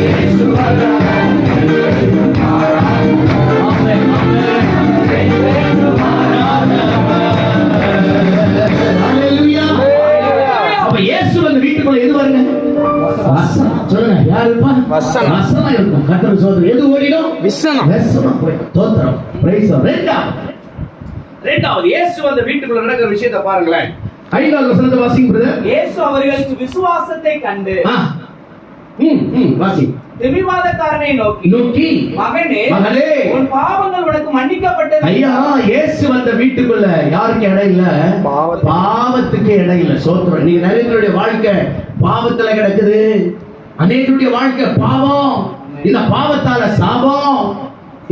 இயேசு வல்லவர், என்றென்றும் மாறாதவர். ஆமென், ஆமென். என்றென்றும் மாறாதவர். அல்லேலூயா. அப்ப இயேசு வந்து வீட்டுக்குள்ள எது வருங்க? வசனம். சொல்லுங்க, யார் இருப்பா? வசனம் இருக்கும். கர்த்தர் சோதனை எது ஓடிடும்? வசனம். வசனம் போய் தோத்திரம். Price the Lord. இரண்டாவது இயேசு வந்த வீட்டுக்குள்ள நடக்கிற விஷயத்தை பாருங்களேன். 5வது வசனத்தை வாசிங்க பிரதர். இயேசு அவர்களுக்கு விசுவாசத்தை கண்டு வாசி. திமிர்வாதக்காரனை நோக்கி, மகனே, மகனே, உன் பாவங்கள் உனக்கு மன்னிக்கப்பட்டது. ஐயா, இயேசு வந்த வீட்டுக்குள்ள யாருக்கு இடம் இல்ல? பாவத்துக்கு இடம் இல்ல. சோத்திரம். நீங்க நிறைய பேருடைய வாழ்க்கை பாவத்துல கிடக்குது. அநேகருடைய வாழ்க்கை பாவம். இந்த பாவத்தால சாபம்,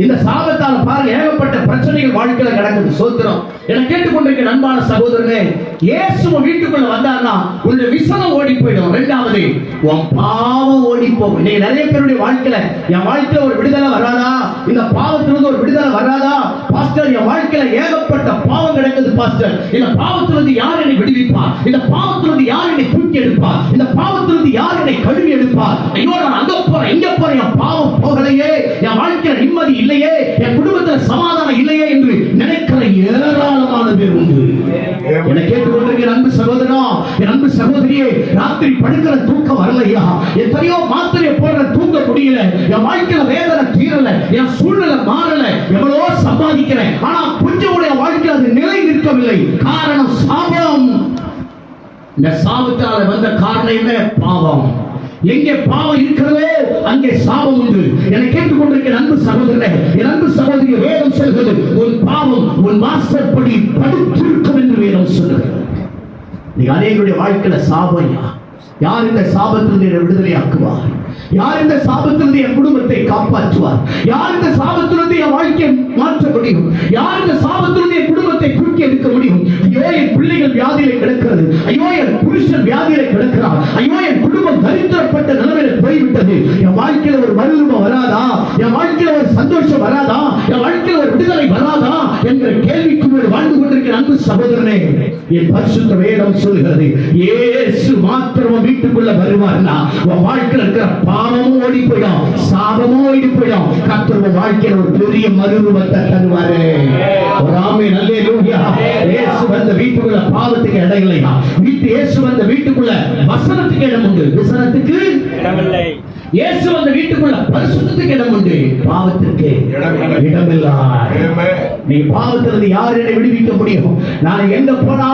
இந்த சாபத்தால பாருங்க ஏகப்பட்ட பிரச்சனைகள் வாழ்க்கையில கிடக்குது. சோத்திரம். என கேட்டுக்கொண்டிருக்க அன்பான சகோதரனே, இயேசு வீட்டுக்குள்ள வந்தார்னா உங்களுடைய விசனம் ஓடி போயிடும். இரண்டாவது, உன் பாவம் ஓடி போகும். நீங்க நிறைய பேருடைய வாழ்க்கையில, என் வாழ்க்கையில ஒரு விடுதலை வராதா, இந்த பாவத்திலிருந்து ஒரு விடுதலை வராதா பாஸ்டர், என் வாழ்க்கையில ஏகப்பட்ட பாவம் கிடக்குது பாஸ்டர், இந்த பாவத்திலிருந்து யார் என்னை விடுவிப்பார், இந்த பாவத்திலிருந்து யார் என்னை தூக்கி எடுப்பார், இந்த பாவத்திலிருந்து யார் என்னை கழுவி எடுப்பார், ஐயோ நான் அங்க போறேன் இங்க போறேன், என் பாவம் போகலையே, என் வாழ்க்கையில நிம்மதி இல்லையே, என் குடும்பத்துல சமாதானம் இல்லையே என்று நினைக்கிற ஏராளமான பேர் உண்டு. என்னை கேட்டுக்கொண்டிருக்கிற அன்பு சகோதரா, என் அன்பு சகோதரியே, ராத்திரி படுக்கிற தூக்கம் வரலையா, எத்தனையோ மாத்திரையை போடுற தூங்க முடியல, என் வாழ்க்கையில வேதனை தீரல, என் சூழ்நிலை மாறல, எவ்வளவோ சம்பாதிக்கிறேன், ஆனா கொஞ்சம் உடைய வாழ்க்கையில் அது நிலை நிற்கவில்லை. காரணம் சாபம். இந்த சாபத்தால வந்த காரணம் என்ன? பாவம். எங்கே பாவம் இருக்கிறதோ அங்கே சாபம் உண்டு. என்னை கேட்டுக்கொண்டிருக்கிற அன்பு சகோதரனே, என் அன்பு சகோதரி, வேதம் சொல்கிறது உன் பாவம் உன் வாசற்படி படுத்திருக்கும் என்று வேதம் சொல்கிறது. நீ அநேகருடைய வாழ்க்கையில சாபம் யார் இந்த சாபத்திலிருந்து என்னை விடுதலை ஆக்குவார்? யார் இந்த சாபத்திலிருந்து என் குடும்பத்தை காப்பாற்றுவார்? யார் இந்த சாபத்திலிருந்து என் வாழ்க்கையை மாற்ற முடியும்? யார் இந்த சாபத்திலிருந்து என் குடும்பத்தை தூக்கி எடுக்க முடியும்? ஐயோ, என் பிள்ளைகள் வியாதியில கிடக்கிறது. ஐயோ, என் புருஷன் வியாதியில கிடக்கிறார். ஐயோ, என் குடும்பம் தரித்திரப்பட்ட நிலைமையில போய்விட்டது. என் வாழ்க்கையில ஒரு மறுரூபம் வராதா? என் வாழ்க்கையில ஒரு சந்தோஷம் வராதா? என் வாழ்க்கையில ஒரு விடுதலை வராதா என்கிற கேள்விக்குள் வாழ்ந்து கொண்டிருக்கிற அன்பு சகோதரனே, என் பரிசுத்த வேதம் சொல்கிறது, இயேசு மாத்திரம் வீட்டுக்குள்ள வருவார்னா உன் வாழ்க்கையில இருக்கிற பாவமும் ஓடி போயிடும், சாபமும் ஓடி போயிடும். கர்த்தர் உன் வாழ்க்கையில ஒரு பெரிய மறுரூபத்தை தருவாரு. ஒரு ஆமென், அல்லேலூயா. இயேசு வந்த வீட்டுக்குள்ள பாவத்துக்கு இடம் இல்லையா? இயேசு வந்த வீட்டுக்குள்ள வசனத்துக்கு இடம் உண்டு, விசனத்துக்கு இடமில்லை. இயேசு வந்த வீட்டுக்குள்ள பரிசுத்தத்துக்கு இடம் உண்டு, பாவத்திற்கு இடமில்லை. நீ பாவத்திலிருந்து யார் என்னை விடுவிக்க முடியும்? நான் எங்க போனாலும்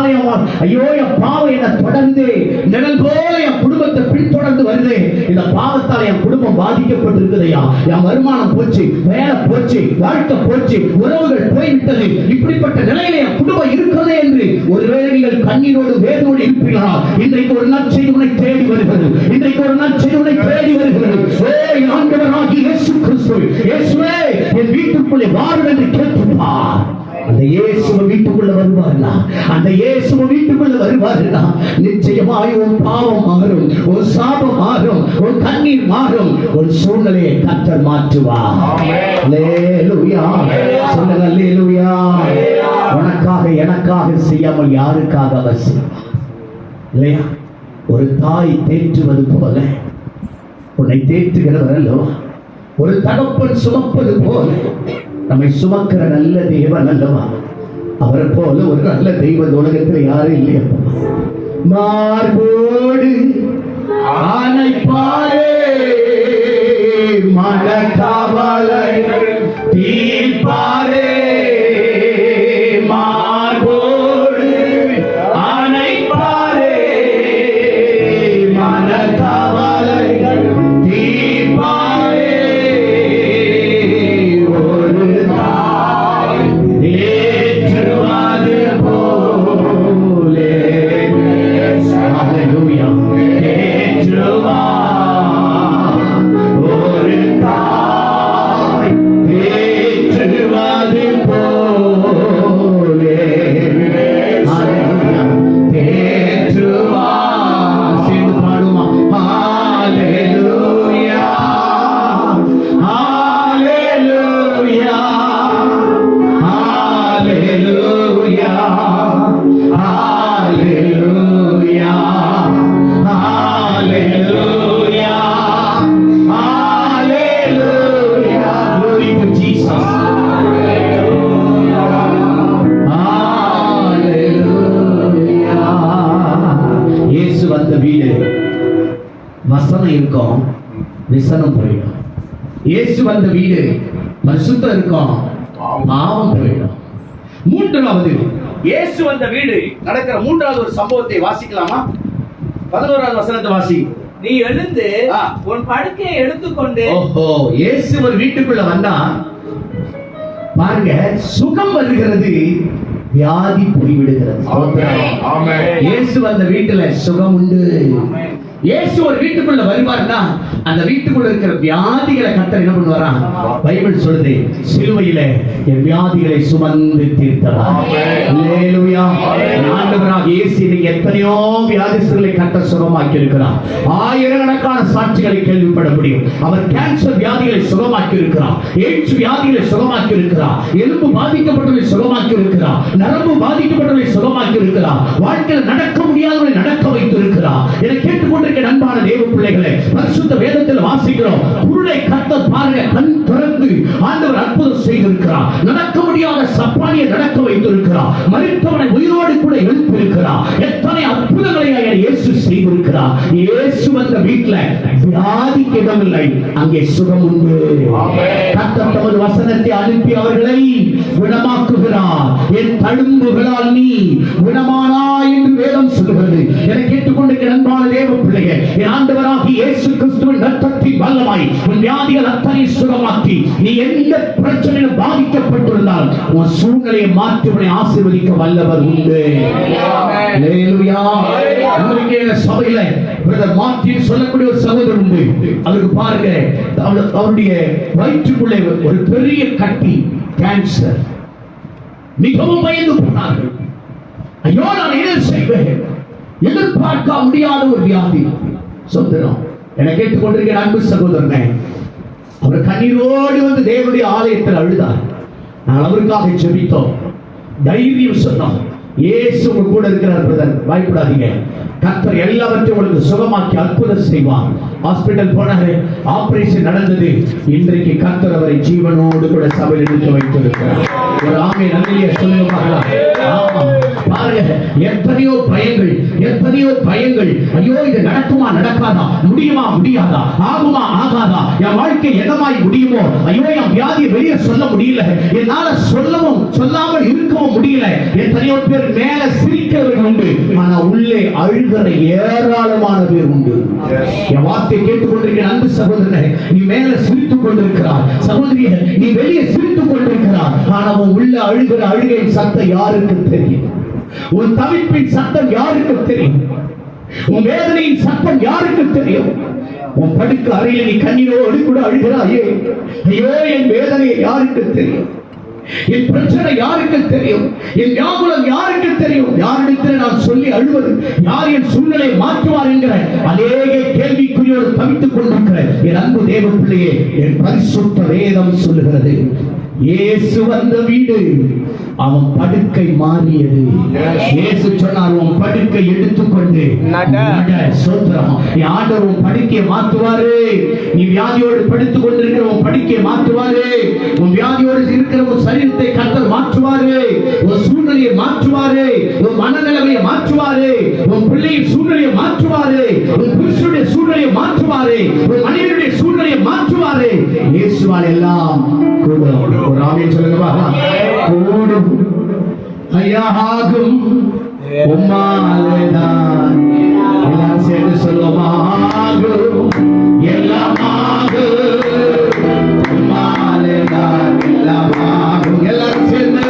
ஐயோ, என் பாவம் என்னை தொடர்ந்து நிழல் போல என் குடும்பத்தை பின்தொடர்ந்து வருது. இந்த பாவத்தால் என் குடும்பம் பாதிக்கப்பட்டிருக்குதையா, என் வருமானம் போச்சு, வேலை போச்சு, வாழ்க்கை போச்சு, உறவுகள் போய்விட்டது, இப்படிப்பட்ட நிலையில என் குடும்பம் இருக்கிறதே என்று ஒருவேளை நீங்கள் கண்ணீரோடு வேதோடு இருப்பீர்களா? இன்றைக்கு ஒரு நற்செய்தி உன்னை தேடி வருகிறது. இன்றைக்கு ஒரு நற்செய்தி உன்னை தேடி வருகிறது. ஆண்டவராகிய இயேசு கிறிஸ்து, இயேசுவே என் வீட்டுக்குள்ளே வாரும் என்று கேட்பார். அந்த இயேசு வீட்டுக்குள்ள வருவார்னா, அந்த இயேசு வீட்டுக்குள்ள வருவார்னா நிச்சயமாய் உன் பாவம் மாறும், உன் சாபம் மாறும், உன் கண்ணீர் மாறும், உன் சூழ்நிலையை கர்த்தர் மாற்றுவார். அல்லேலூயா. சொல்லுங்க அல்லேலூயா. உனக்காக எனக்காக செய்யாமல் யாருக்காக அவர் செய்வார் இல்லையா? ஒரு தாய் தேற்றுவது போல உன்னை தேற்றுகிறவர் அல்லவா? ஒரு தகப்பன் சுமப்பது போல நம்மை சுமக்கிற நல்ல தேவன் அல்லவா? அவரை போல ஒரு நல்ல தெய்வம் உலகத்தில் யாரும் இல்லையா? மார்போடு அணைப்பாரே, மனக்கவலை தீர்ப்பாரே, மார்போடு அணைப்பாரே, மனக்கவலைகள் தீர்ப்பாரே. ஒரு தாய் ஏற்றுவது போலே, ஹல்லேலூயா, ஏற்றுவார். ஒரு தாய் ஏற்றுவது போலே, ஹல்லேலூயா, ஏற்றுவார். சேர்ந்து பாடுமா? ஹல்லேலூயா, ஹல்லேலூயா, ஹல்லேலூயா, ஹல்லேலூயா, ஹல்லேலூயா, ஹல்லேலூயா. Glory to Jesus. ஹல்லேலூயா. இயேசு வந்த வீடு வசனம் இருக்கும், விசனம் போயிடும். இயேசு வந்த வீடு பரிசுத்தம் இருக்கும், பாவம் போயிடும். மூன்றாவது, இயேசு வந்த வீடு நடக்கிற மூன்றாவது ஒரு சம்பவத்தை வாசிக்கலாமா? 11வது வசனத்தை வாசி. நீ எழுந்து உன் படுக்கையை எடுத்துக்கொண்டு. ஓஹோ, இயேசு ஒரு வீட்டுக்குள்ள வந்தா பாருங்க, சுகம் வருகிறது, வியாதி போய்விடுகிறது. இயேசு வந்த வீட்டுல சுகம் உண்டு. இயேசு ஒரு வீட்டுக்குள்ள வருவார்னா அந்த வீட்டுக்குள்ள இருக்கிற வியாதிகளை கர்த்தர் என்ன பண்ணுவாரா? பைபிள் சொல்லுது, சிலுவையிலே என் வியாதிகளை சுமந்து தீர்த்தவர். அல்லேலூயா. ஆண்டவராகிய இயேசு இன்னைக்கு எத்தனையோ வியாதிஸ்தர்களை கர்த்தர் சுகமாக்கி இருக்கிறார். ஆயிரக்கணக்கான சாட்சிகளை கேள்விப்பட முடியும். அவர் கேன்சர் வியாதிகளை சுகமாக்கி இருக்கிறார், எய்ட்ஸ் வியாதிகளை சுகமாக்கி இருக்கிறார், எலும்பு பாதிக்கப்பட்டவர்களை சுகமாக்கி இருக்கிறார், நரம்பு பாதிக்கப்பட்டவர்களை சுகமாக்கி இருக்கிறார், வாழ்க்கையில் நடக்க முடியாதவர்களை நடக்க வைத்து இருக்கிறார். என கேட்டுக்கொண்டு அன்பான தேவ பிள்ளைகளே, பரிசுத்த வேதத்தில் வாசிக்கிறோம், குருடை கர்த்தர் பாருங்க கண் திறந்து ஆண்டவர் அற்புதம் செய்திருக்கிறார். நடக்க முடியாத சப்பானியை நடக்க வைத்திருக்கிறார். மரித்தவனை உயிரோடு கூட எழுப்பியிருக்கிறார். எத்தனை அற்புதங்களை இயேசு செய்திருக்கிறார். இயேசு வந்த வீட்டில் வியாதிக்கு இடமில்லை, அங்கே சுகம் உண்டு. கர்த்தர் தமது வசனத்தை அனுப்பி அவர்களை குணமாக்குகிறார். என் தழும்புகளால் நீ குணமானாய் என்று வேதம் சொல்கிறது. என கேட்டுக்கொண்டிருக்கிற அன்பான தேவ பிள்ளையே, என் ஆண்டவராகிய இயேசு கிறிஸ்துவின் இரத்தத்தின் வல்லமை உன் வியாதிகள் அத்தனை சுகமாக்கி, நீ எந்த பிரச்சனையிலும் பாதிக்கப்பட்டிருந்தால் உன் சூழ்நிலையை மாற்றி உன்னை ஆசீர்வதிக்க வல்லவர் உண்டு. அல்லேலூயா. அமெரிக்க சபையில பிரதர் மார்ட்டின் சொல்லக்கூடிய ஒரு சகோதரர் உண்டு. அவருக்கு பாருங்க, அவருடைய வயிற்றுக்குள்ளே ஒரு பெரிய கட்டி, கேன்சர். மிகவும் பயந்து போனார்கள். ஐயோ, நான் என்ன செய்வேன்? எதிர்பார்க்க முடியாத ஒரு வியாதி. சொந்தம் என கேட்டுக்கொண்டிருக்கிற அன்பு சகோதரனே, அவர் கண்ணீரோடு வந்து தேவனுடைய ஆலயத்தில் அழுதார். நான் அவருக்காக ஜெபித்தோம், தைரியம் சொன்னோம். இயேசு உங்க கூட இருக்கிறார் பிரதர், பயப்படாதீங்க. கர்த்தர் எல்லாவற்றையும் உங்களுக்கு சுகமாக்கி அற்புதம் செய்வார். ஹாஸ்பிட்டல் போனாரு, ஆபரேஷன் நடந்தது. இன்றைக்கு கர்த்தர் அவரை ஜீவனோடு கூட சபையில் இருக்க வைத்திருக்கிறார். ஒரு ஆமென் அல்லேலூயா சொல்லுங்க பார்க்கலாம். ஆமா, பாருங்க, எத்தனையோ பயங்கள், எத்தனையோ பயங்கள். ஐயோ, இது நடக்குமா நடக்காதா, முடியுமா முடியாதா, ஆகுமா ஆகாதா, என் வாழ்க்கை என்னமாய் முடியுமோ, ஐயோ என் வியாதியை வெளியே சொல்ல முடியல, என்னால சொல்லவும் சொல்லாமல் இருக்கவும் முடியல. எத்தனையோ பேர் மேல சிரிக்கிறவர்கள் உண்டு, ஆனா உள்ளே அழுகிற ஏராளமான பேர் உண்டு. என் வார்த்தை கேட்டுக்கொண்டிருக்கிற அன்பு சகோதரனே, நீ மேல சிரித்துக் கொண்டிருக்கிறார். சகோதரியே, நீ வெளியே சிரித்துக் கொண்டிருக்கிறார். ஆனா உன் உள்ள அழுகிற அழுகையின் சத்தம் யாருக்கு தெரியும்? உன் தவிப்பின் சத்தம் யாருக்கு தெரியும்? உன் வேதனையின் சத்தம் யாருக்கு தெரியும்? உன் படுக்க அறையில் நீ கண்ணீரோடு கூட அழுகிறாயே, ஐயோ என் வேதனை யாருக்கு தெரியும்? என் பிரச்சனை யாருக்கு தெரியும்? என் வியாகுலம் யாருக்கு தெரியும்? யாரிடத்தில் நான் சொல்லி அழுவது? யார் என் சூழ்நிலை மாற்றுவார் என்கிற அநேக கேள்விக்குறியோடு தவித்துக் கொண்டிருக்கிற என் அன்பு தேவ பிள்ளையே, என் பரிசுத்த வேதம் சொல்லுகிறது, இயேசு வந்த வீடு அவன் படுக்கை மாறியது. இயேசு சொன்னார், உன் படுக்கை எடுத்துக்கொண்டு சோத்திரம், நீ ஆண்டவர் உன் படுக்கையை மாற்றுவாரு. நீ வியாதியோடு படுத்துக் கொண்டிருக்கிற உன் படுக்கையை மாற்றுவாரு. உன் வியாதியோடு இருக்கிற உன் சரீரத்தை கர்த்தர் மாற்றுவாரு. உன் சூழ்நிலையை மாற்றுவாரு. உன் மனநிலைமையை மாற்றுவாரு. உன் பிள்ளையின் சூழ்நிலையை மாற்றுவாரு. உன் புருஷனுடைய சூழ்நிலையை மாற்றுவாரு. உன் மனைவியுடைய சூழ்நிலையை மாற்றுவாரு. இயேசுவால் எல்லாம் கூடும். ஒரு ஆமென் சொல்லுங்க. கூடும் ஐயாகும் உம்மாலேதான், எல்லாம் சேர்ந்து சொல்லுமாகும், எல்லாமாகும் உம்மாலேதான், எல்லாமாகும், எல்லாரும் சேர்ந்து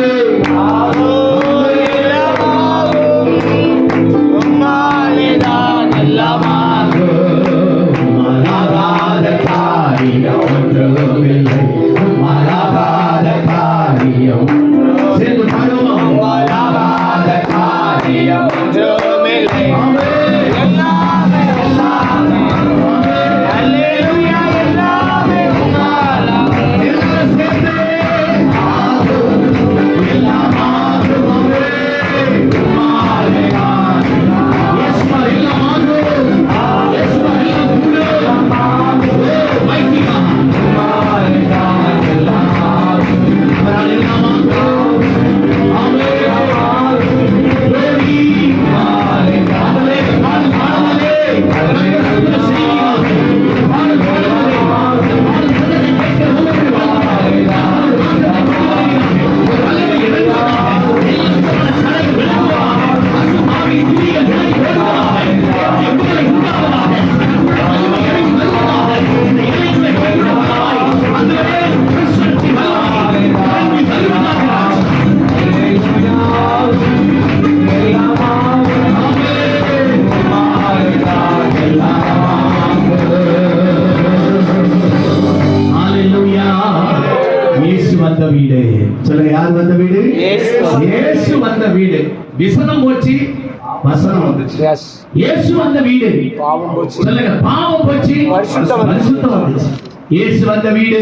விசனம் போச்சு, வசனம் வந்துச்சு. இயேசு வந்த வீடு பாவம் போச்சு, சொல்லுங்க பாவம் போச்சு, பரிசுத்தம் வந்துச்சு. இயேசு வந்த வீடு,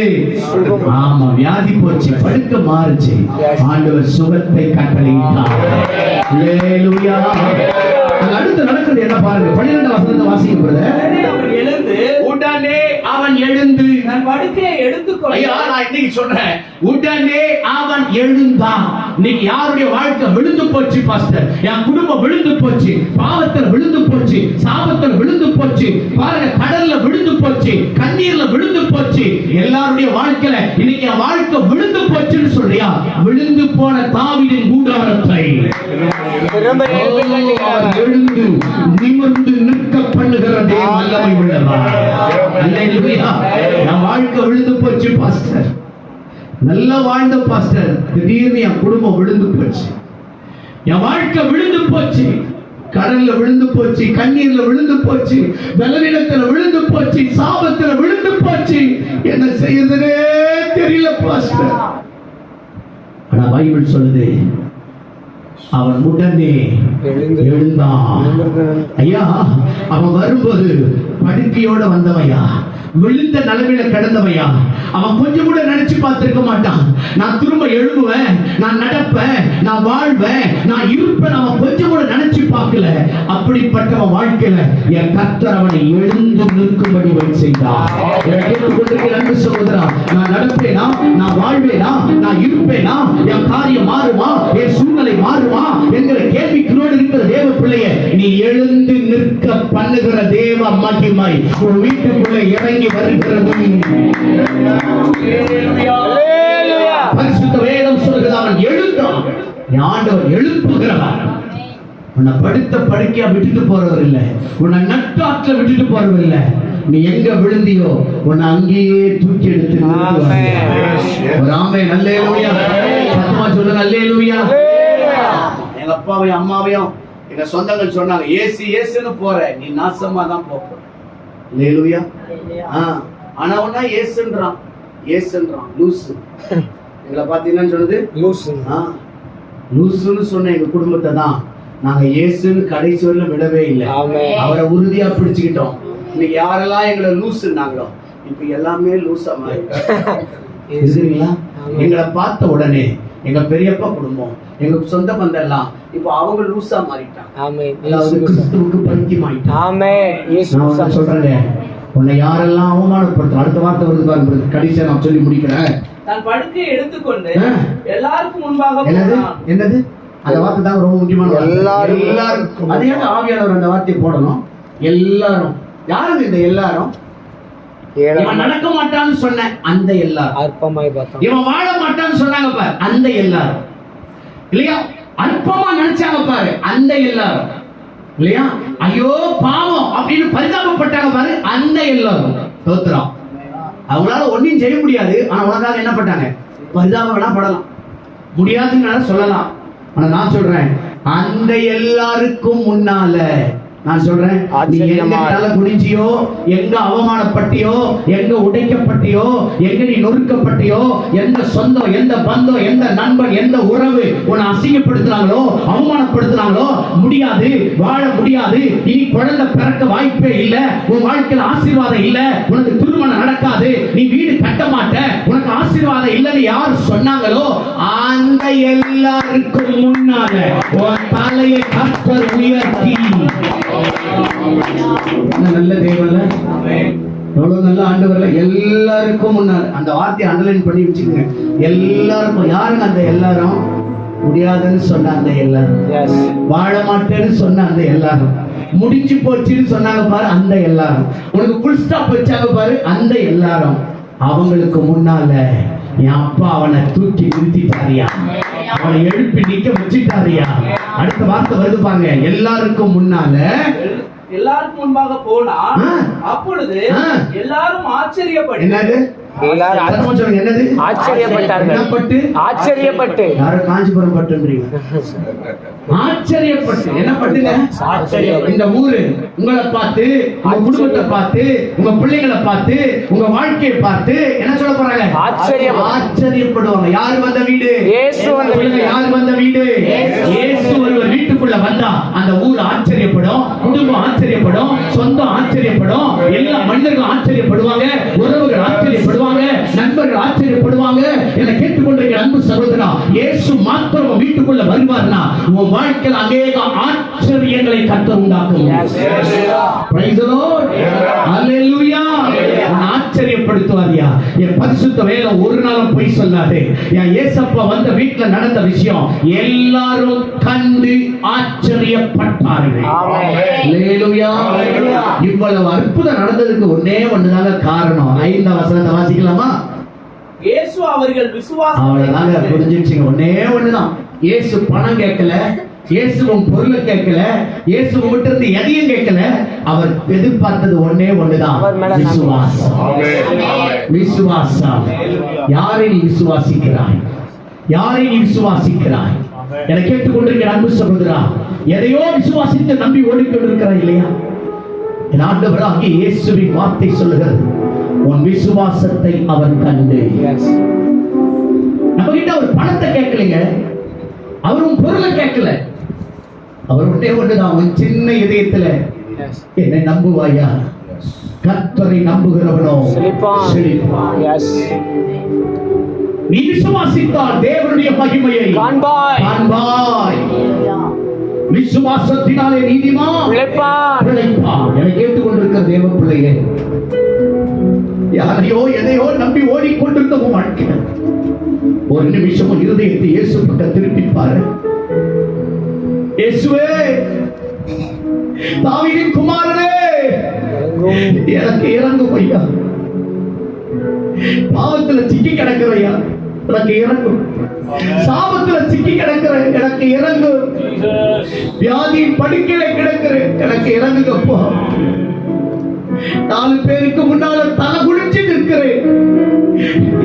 ஆமா, வியாதி போச்சு, படுக்க மாறுச்சு, ஆண்டவர் சுகத்தை கட்டளையிட்டார். அல்லேலூயா. அடுத்து நடக்கிறது என்ன பாருங்க, 12 வசனத்தை வாசிக்கும். உடனே அவன் எழுந்து உடனே அவன் எழுந்து தன் படுக்கையை எடுத்துக்கொண்டு ஐயா, நான் இன்னைக்கு சொல்றேன், உடனே அவன் எழுந்தான். இன்னைக்கு யாருடைய வாழ்க்கை விழுந்து போச்சு பாஸ்டர்? என் குடும்பம் விழுந்து போச்சு, பாவத்துல விழுந்து போச்சு, சாபத்துல விழுந்து போச்சு, பாருங்க கடல்ல விழுந்து போச்சு, கண்ணீர்ல விழுந்து போச்சு. எல்லாருடைய வாழ்க்கையில இன்னைக்கு என் வாழ்க்கை விழுந்து போச்சுன்னு சொல்றியா? விழுந்து போன தாவீதின் கூடாரத்தை எழுந்து நிமிர்ந்து நிற்க பண்ணுகிறதே வல்லமை உள்ளவர். அல்லேலூயா. என் வாழ்க்கை விழுந்து போச்சு பாஸ்டர், நல்லா வாழ்ந்த பாஸ்டர், திடீர்னு என் குடும்பம் விழுந்து போச்சு, என் வாழ்க்கை விழுந்து போச்சு, கடல்ல விழுந்து போச்சு, கண்ணீர்ல விழுந்து போச்சு, பலவீனத்துல விழுந்து போச்சு, சாபத்துல விழுந்து போச்சு, என்ன செய்யறதுனே தெரியல பாஸ்டர். ஆனா பைபிள் சொல்லுது, அவன் உடனே எழுந்தான். ஐயா, அவன் வரும்போது படுக்கையோட வந்தவையா, விழுந்த நிலைமையில கிடந்தவையா. அவன் கொஞ்சம் கூட நினைச்சு பார்த்திருக்க மாட்டான், நான் திரும்ப எழுதுவேன், நான் நடப்பேன், நான் வாழ்வேன், நான் இருப்பேன். அவன் கொஞ்சம் கூட நினைச்சு பார்க்கல. அப்படிப்பட்டவன் வாழ்க்கையில என் கர்த்தர் அவனை எழுந்து நிற்கும்படி செய்தார். கேட்டுக்கொண்டிருக்கிற சகோதரா, நான் நடப்பேனா, நான் வாழ்வேனா, நான் இருப்பேனா, என் காரியம் மாறுமா, என் சூழ்நிலை மாறுமா என்கிற கேள்விகளோடு இருக்கிற தேவ பிள்ளையை நீ எழுந்து நிற்க பண்ணுகிற தேவ மகிமை உன் வீட்டுக்குள்ளே இறங்கி வருகிறது. பரிசுத்த வேதம் சொல்கிறது, அவன் எழுந்தான். ஆண்டவர் எழுப்புகிறவர். உன்னை படுத்த படுக்கையா விட்டுட்டு போறவர் இல்ல, உன்னை நட்டாற்ற விட்டுட்டு போறவர் இல்ல. நீ எங்க விழுந்தியோ உன்னை அங்கேயே தூக்கி எடுத்து ஒரு ஆமென். அல்லேலூயா. சத்தமா சொல்லுங்க அல்லேலூயா. எங்க அப்பாவையும் அம்மாவையும் எங்க சொந்தங்கள் சொன்னாங்க, ஏசு ஏசுன்னு போற, நீ நாசமா தான் போற. அல்லேலூயா. ஆனா ஒன்னா ஏசுன்றான், ஏசுன்றான் லூசு. எங்களை பாத்தீங்கன்னா சொன்னது லூசு. லூசுன்னு சொன்ன எங்க குடும்பத்தை தான் நாங்க இயேசுன்னு கடைசி வரல விடவே இல்லை. அவரை உறுதியா பிடிச்சுக்கிட்டோம். இன்னைக்கு யாரெல்லாம் எங்களை லூசுன்னாங்களோ இப்ப எல்லாமே லூசா மாறிங்களா. எங்களை பார்த்த உடனே எங்க பெரியப்பா குடும்பம், எங்க சொந்த பந்தம் எல்லாம் இப்ப அவங்க லூசா மாறிட்டாங்க. கிறிஸ்துவுக்கு பைத்தியமாயிட்டாங்க. சொல்றேன், உன்னை யாரெல்லாம் அவமானப்படுத்த, அடுத்த வார்த்தை வருது பாருங்க, கடைசியா நான் சொல்லி முடிக்கிறேன். தன் படுக்கையை எடுத்துக்கொண்டு எல்லாருக்கும் முன்பாக என்னது அந்த வார்த்தை தான் ரொம்ப முக்கியமான. எல்லாரும் அதே ஆவியானவர் அந்த வார்த்தையை போடணும். எல்லாரும் யாருங்க இந்த எல்லாரும்? இவன் நடக்க மாட்டான்னு சொன்ன அந்த எல்லாரும், அற்பமாய் பார்த்தோம். இவன் வாழ மாட்டான்னு சொன்னாங்க பாரு அந்த எல்லாரும், இல்லையா? அற்பமா நினைச்சாங்க பாரு அந்த எல்லாரும், இல்லையா? ஐயோ பாவம் அப்படின்னு பரிதாபப்பட்டாங்க பாரு அந்த எல்லாரும். தோத்துறோம். அவங்களால ஒன்னும் செய்ய முடியாது, ஆனா உனக்காக என்ன பண்ணாங்க? பரிதாபம் வேணா படலாம், முடியாதுன்னு சொல்லலாம். ஆனா நான் சொல்றேன், அந்த எல்லாருக்கும் முன்னால நான் சொல்றேன், நீ எங்க தலை குனிஞ்சியோ, எங்க அவமானப்பட்டியோ, எங்க உடைக்கப்பட்டியோ, எங்க நீ நொறுக்கப்பட்டியோ, எந்த சொந்தம், எந்த பந்தம், எந்த நண்பன், எந்த உறவு உன்னை அசிங்கப்படுத்துறாங்களோ, அவமானப்படுத்துறாங்களோ, முடியாது, வாழ முடியாது, இனி குழந்தை பிறக்க வாய்ப்பே இல்ல, உன் வாழ்க்கையில ஆசீர்வாதம் இல்ல, உனக்கு திருமணம் நடக்காது, நீ வீடு கட்ட மாட்ட, உனக்கு ஆசீர்வாதம் இல்லைன்னு யார் சொன்னாங்களோ அந்த எல்லாருக்கும் முன்னால உன் தலையை கர்த்தர் உயர்த்தி. நல்ல தேவன்ல, எவ்வளவு நல்ல ஆண்டவர்ல, எல்லாருக்கும் முன்னால அந்த வார்த்தையை அண்டர்லைன் பண்ணி வச்சுக்கோங்க. எல்லாருக்கும். யாருங்க அந்த எல்லாரும்? முடியாதுன்னு சொன்ன அந்த எல்லாரும், வாழ மாட்டேன்னு சொன்ன அந்த எல்லாரும், முடிஞ்சு போச்சுன்னு சொன்னாங்க பாரு அந்த எல்லாரும், உனக்கு புல் ஸ்டாப் வச்சாங்க பாரு அந்த எல்லாரும், அவங்களுக்கு முன்னால என் அப்பா அவனை தூக்கி நிறுத்திட்டாரியா, அவனை எழுப்பி நிக்க வச்சுட்டாரியா. அடுத்த வார்த்தை வருது பாருங்க, எல்லாருக்கும் முன்னால, எல்லாருக்கும் முன்பாக போனா அப்பொழுது எல்லாரும் ஆச்சரியப்பட்டு. என்னது? என்னது? ஆச்சரியப்பட்டு. யாரும் காஞ்சிபுரம் பட்டுன்றீங்க? ஆச்சரியப்பட்டு. என்ன பட்டுங்க? இந்த ஊரு உங்களை பார்த்து, உங்க குடும்பத்தை பார்த்து, உங்க பிள்ளைகளை பார்த்து, உங்க வாழ்க்கையை பார்த்து என்ன சொல்ல போறாங்க? ஆச்சரியப்படுவாங்க. யாரு வந்த வீடு? யாரு வந்த வீடு? இயேசு ஒருவர் வீட்டுக்குள்ள வந்தா அந்த ஊர் ஆச்சரியப்படும், குடும்பம் ஆச்சரியப்படும், சொந்தம் ஆச்சரியப்படும், எல்லா மனிதர்களும் ஆச்சரியப்படுவாங்க, உறவுகள் ஆச்சரியப்படுவாங்க, நண்பர்கள் ஆச்சரியப்படுவாங்க. என கேட்டுக்கொண்டிருக்கிற அன்பு சகோதரா, இயேசு மாத்திரம் வீட்டுக்குள்ள வருவார்னா உன் வாழ்க்கையில் அநேக ஆச்சரியங்களை கர்த்தர் உண்டாக்குவார். Praise the Lord. Hallelujah. ஆச்சரியப்படுத்துவாரியா? என் பரிசுத்த வேதம் ஒரு நாளும் பொய் சொல்லாது. என் ஏசப்பா வந்த வீட்டுல நடந்த விஷயம் எல்லாரும் கண்டு ஆச்சரியப்பட்டார்கள். அல்லேலூயா. இவ்வளவு அற்புதம் நடந்ததுக்கு ஒன்னே ஒண்ணுதாங்க காரணம். 5ஆம் வசனத்தை வாசிக்கலாமா? இயேசு அவர்கள் விசுவாசம் அவ்வளவுதாங்க, புரிஞ்சிடுச்சுங்க. ஒன்னே ஒண்ணுதான். இயேசு பணம் கேட்கல, இயேசுவும் பொருளை கேட்கல, இயேசு கிட்ட இருந்து எதையும் கேட்கல. அவர் எதிர்பார்த்தது ஒன்னே ஒண்ணுதான், விசுவாசம். விசுவாசம். யாரை நீ விசுவாசிக்கிறாய்? யாரை நீ விசுவாசிக்கிறாய்? என கேட்டுக்கொண்டிருக்கிற அன்பு சகோதரா, எதையோ விசுவாசித்து நம்பி ஓடிக்கொண்டிருக்கிறாய் இல்லையா? என் ஆண்டவராகிய இயேசுவின் வார்த்தை சொல்லுகிறது, உன் விசுவாசத்தை அவர் கண்டு. நம்ம கிட்ட அவர் பணத்தை கேட்கலைங்க, அவரும் பொருளை கேட்கல. அவர் ஒன்றே ஒன்றுதான், உன் சின்ன இதயத்துல என்னை நம்புவாயா? கர்த்தரை நம்புகிறவனோ செழிப்பான். நீ விசுவாசித்தால் தேவனுடைய மகிமையை காண்பாய். விசுவாசத்தினாலே நீதிமான் பிழைப்பான். என்னை கேட்டுக்கொண்டிருக்கிற தேவ பிள்ளையே, யாரையோ எதையோ நம்பி ஓடிக்கொண்டிருந்த உன் வாழ்க்கை ஒரு நிமிஷமும் இருதயத்தை இயேசு பக்கம் திருப்பி பாரு. இயேசுவே, தாவீதின் குமாரனே, எனக்கு இறங்கும் ஐயா. பாவத்துல சிக்கி கிடக்கிறையா, எனக்கு இறங்கும். சாபத்துல சிக்கி கிடக்கிற எனக்கு இறங்கும். வியாதியின் படுக்கையில கிடக்கிற எனக்கு இறங்குங்கப்பா. 4 பேருக்கு முன்னால தலை குளிச்சு நிற்கிறேன்,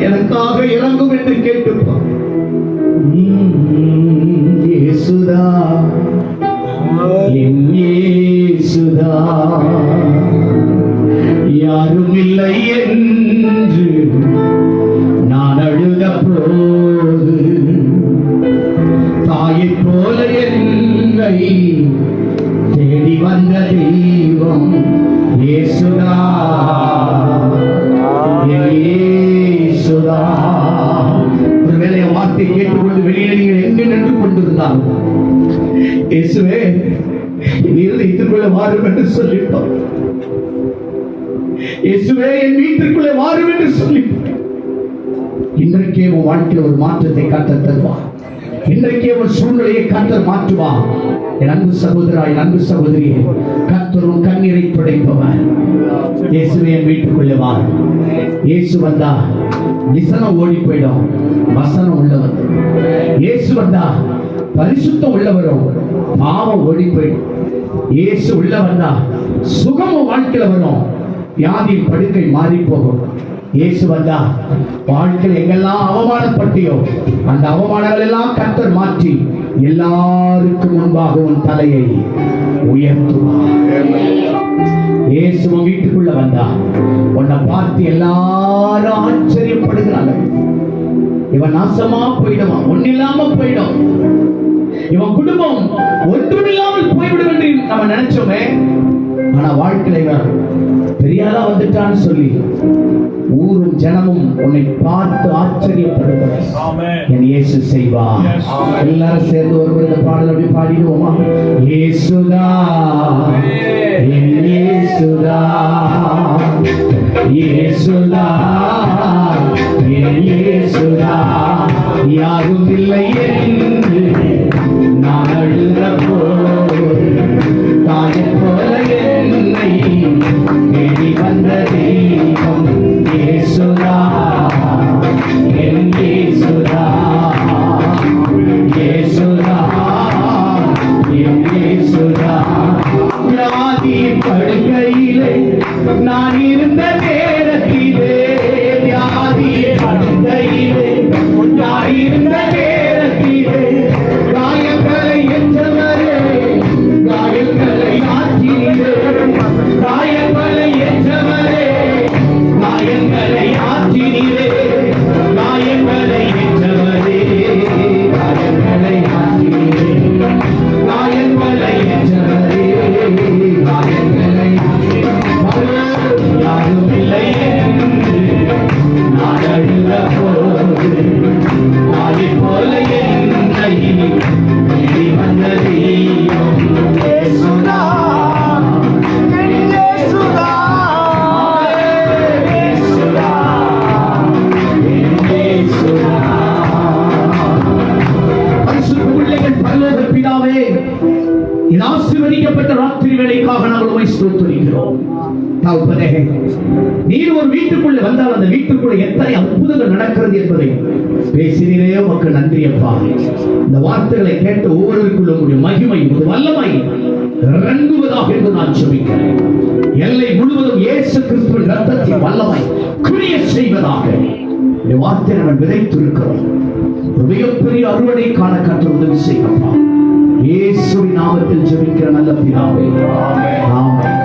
எனக்காக இறங்கும் என்று கேட்டுப்பா. இயேசுதா, என் இயேசுதா, யாரும் இல்லை என்று நான் அழுத போது தாயை போல என்னை தேடி வந்த தெய்வம் இயேசுதா, இயேசுதா. ஒருவேளை வார்த்தை கேட்டுக்கொண்டு வெளியே நீங்கள் எங்கே நின்று கொண்டிருந்தாலும், இயேசுவே என் இருதயத்திற்குள்ளே வாரும் என்று சொல்லிட்டோம். இயேசுவே என் வீட்டிற்குள்ளே வாரும் என்று சொல்லிட்டோம். இன்றைக்கே உன் வாழ்க்கையில் ஒரு மாற்றத்தை கர்த்தர் தருவார். இன்றைக்கே ஒரு சூழ்நிலையை கர்த்தர் மாற்றுவார். என் அன்பு சகோதரா, என் அன்பு சகோதரியே, கர்த்தரும் கண்ணீரை துடைப்பவர். இயேசுவே என் வீட்டுக்குள்ளே வா. இயேசு வந்தா விசனம் ஓடி போயிடும், வசனம் உள்ள வந்து. இயேசு வந்தா பரிசுத்தம் உள்ள வரும், பாவம் ஓடி போயிடும். இயேசு உள்ள வந்தா சுகமும் வாழ்க்கையில வரும், வியாதியின் படுக்கை மாறி போகும். இயேசு வந்தா வாழ்க்கையில் எங்கெல்லாம் அவமானப்பட்டியோ அந்த அவமானங்கள் எல்லாம் கர்த்தர் மாற்றி எல்லாருக்கும் முன்பாக உன் தலையை உயர்த்துவார். இயேசு வீட்டுக்குள்ள வந்தா உன்னை பார்த்து எல்லாரும் ஆச்சரியப்படுகிறாங்க. இவன் நாசமா போயிடுவான், ஒன்னில்லாம போயிடும், இவன் குடும்பம் ஒன்றுமில்லாமல் போய்விடும் என்று நம்ம நினைச்சோமே. ஆனா வாழ்க்கையில இவன் பெரியாரா வந்துட்டான்னு சொல்லி ஊரும் ஜனமும் உன்னை பார்த்து ஆச்சரியப்படுகிறார். என் இயேசு செய்வார். எல்லாரும் சேர்ந்து ஒருவர் இந்த பாடல் அப்படி பாடிடுவோமா? இயேசுதா, என் இயேசுதா, இயேசுதா, என் இயேசுதா, யாரும் இல்லை என்று நான் அழுத போது தாயை போல என்னை தேடி வந்த தெய்வம் இயேசுதா, என் இயேசுதா, இயேசுதா, என் இயேசுதா. வியாதி படுக்கையிலே நான் இருந்த நேரத்திலே, வியாதி படுக்கையிலே நான் இருந்த நேரத்திலே, காயங்களை என்றவரே, காயங்களை ஆற்றினே, காயங்களை என்றவரே, காயங்களை ஆற்றினே, காயங்களை என்றவரே, காயங்களை ஆற்றினே, காயங்களை என்றவரே, காயங்களை ஆற்றினே. யாரும் இல்லை ஆசீர்வதிக்கப்பட்ட ராத்திரி வேளைக்காக நாங்கள் உம்மை ஸ்தோத்திரிக்கிறோம். தகப்பனே, நீர் ஒரு வீட்டுக்குள்ளே வந்தால் அந்த வீட்டுக்குள்ளே எத்தனை அற்புதங்கள் நடக்கிறது என்பதை பேசினீரே, உமக்கு நன்றி அப்பா. இந்த வார்த்தைகளை கேட்ட ஒவ்வொருவருக்குள்ள உடைய மகிமை, உடைய வல்லமை இறங்குவதாக என்று நான் ஜெபிக்கிறேன். எல்லை முழுவதும் இயேசு கிறிஸ்துவின் இரத்தத்தின் வல்லமை கிரியை செய்வதாக இந்த வார்த்தை நான் விதைத்திருக்கிறோம். ஒரு மிகப்பெரிய அறுவடை காண கர்த்தர் உதவி செய்யப்பா. இயேசுவின் நாமத்தில் ஜெபிக்கிற நல்ல பிதாவே, ஆமென்.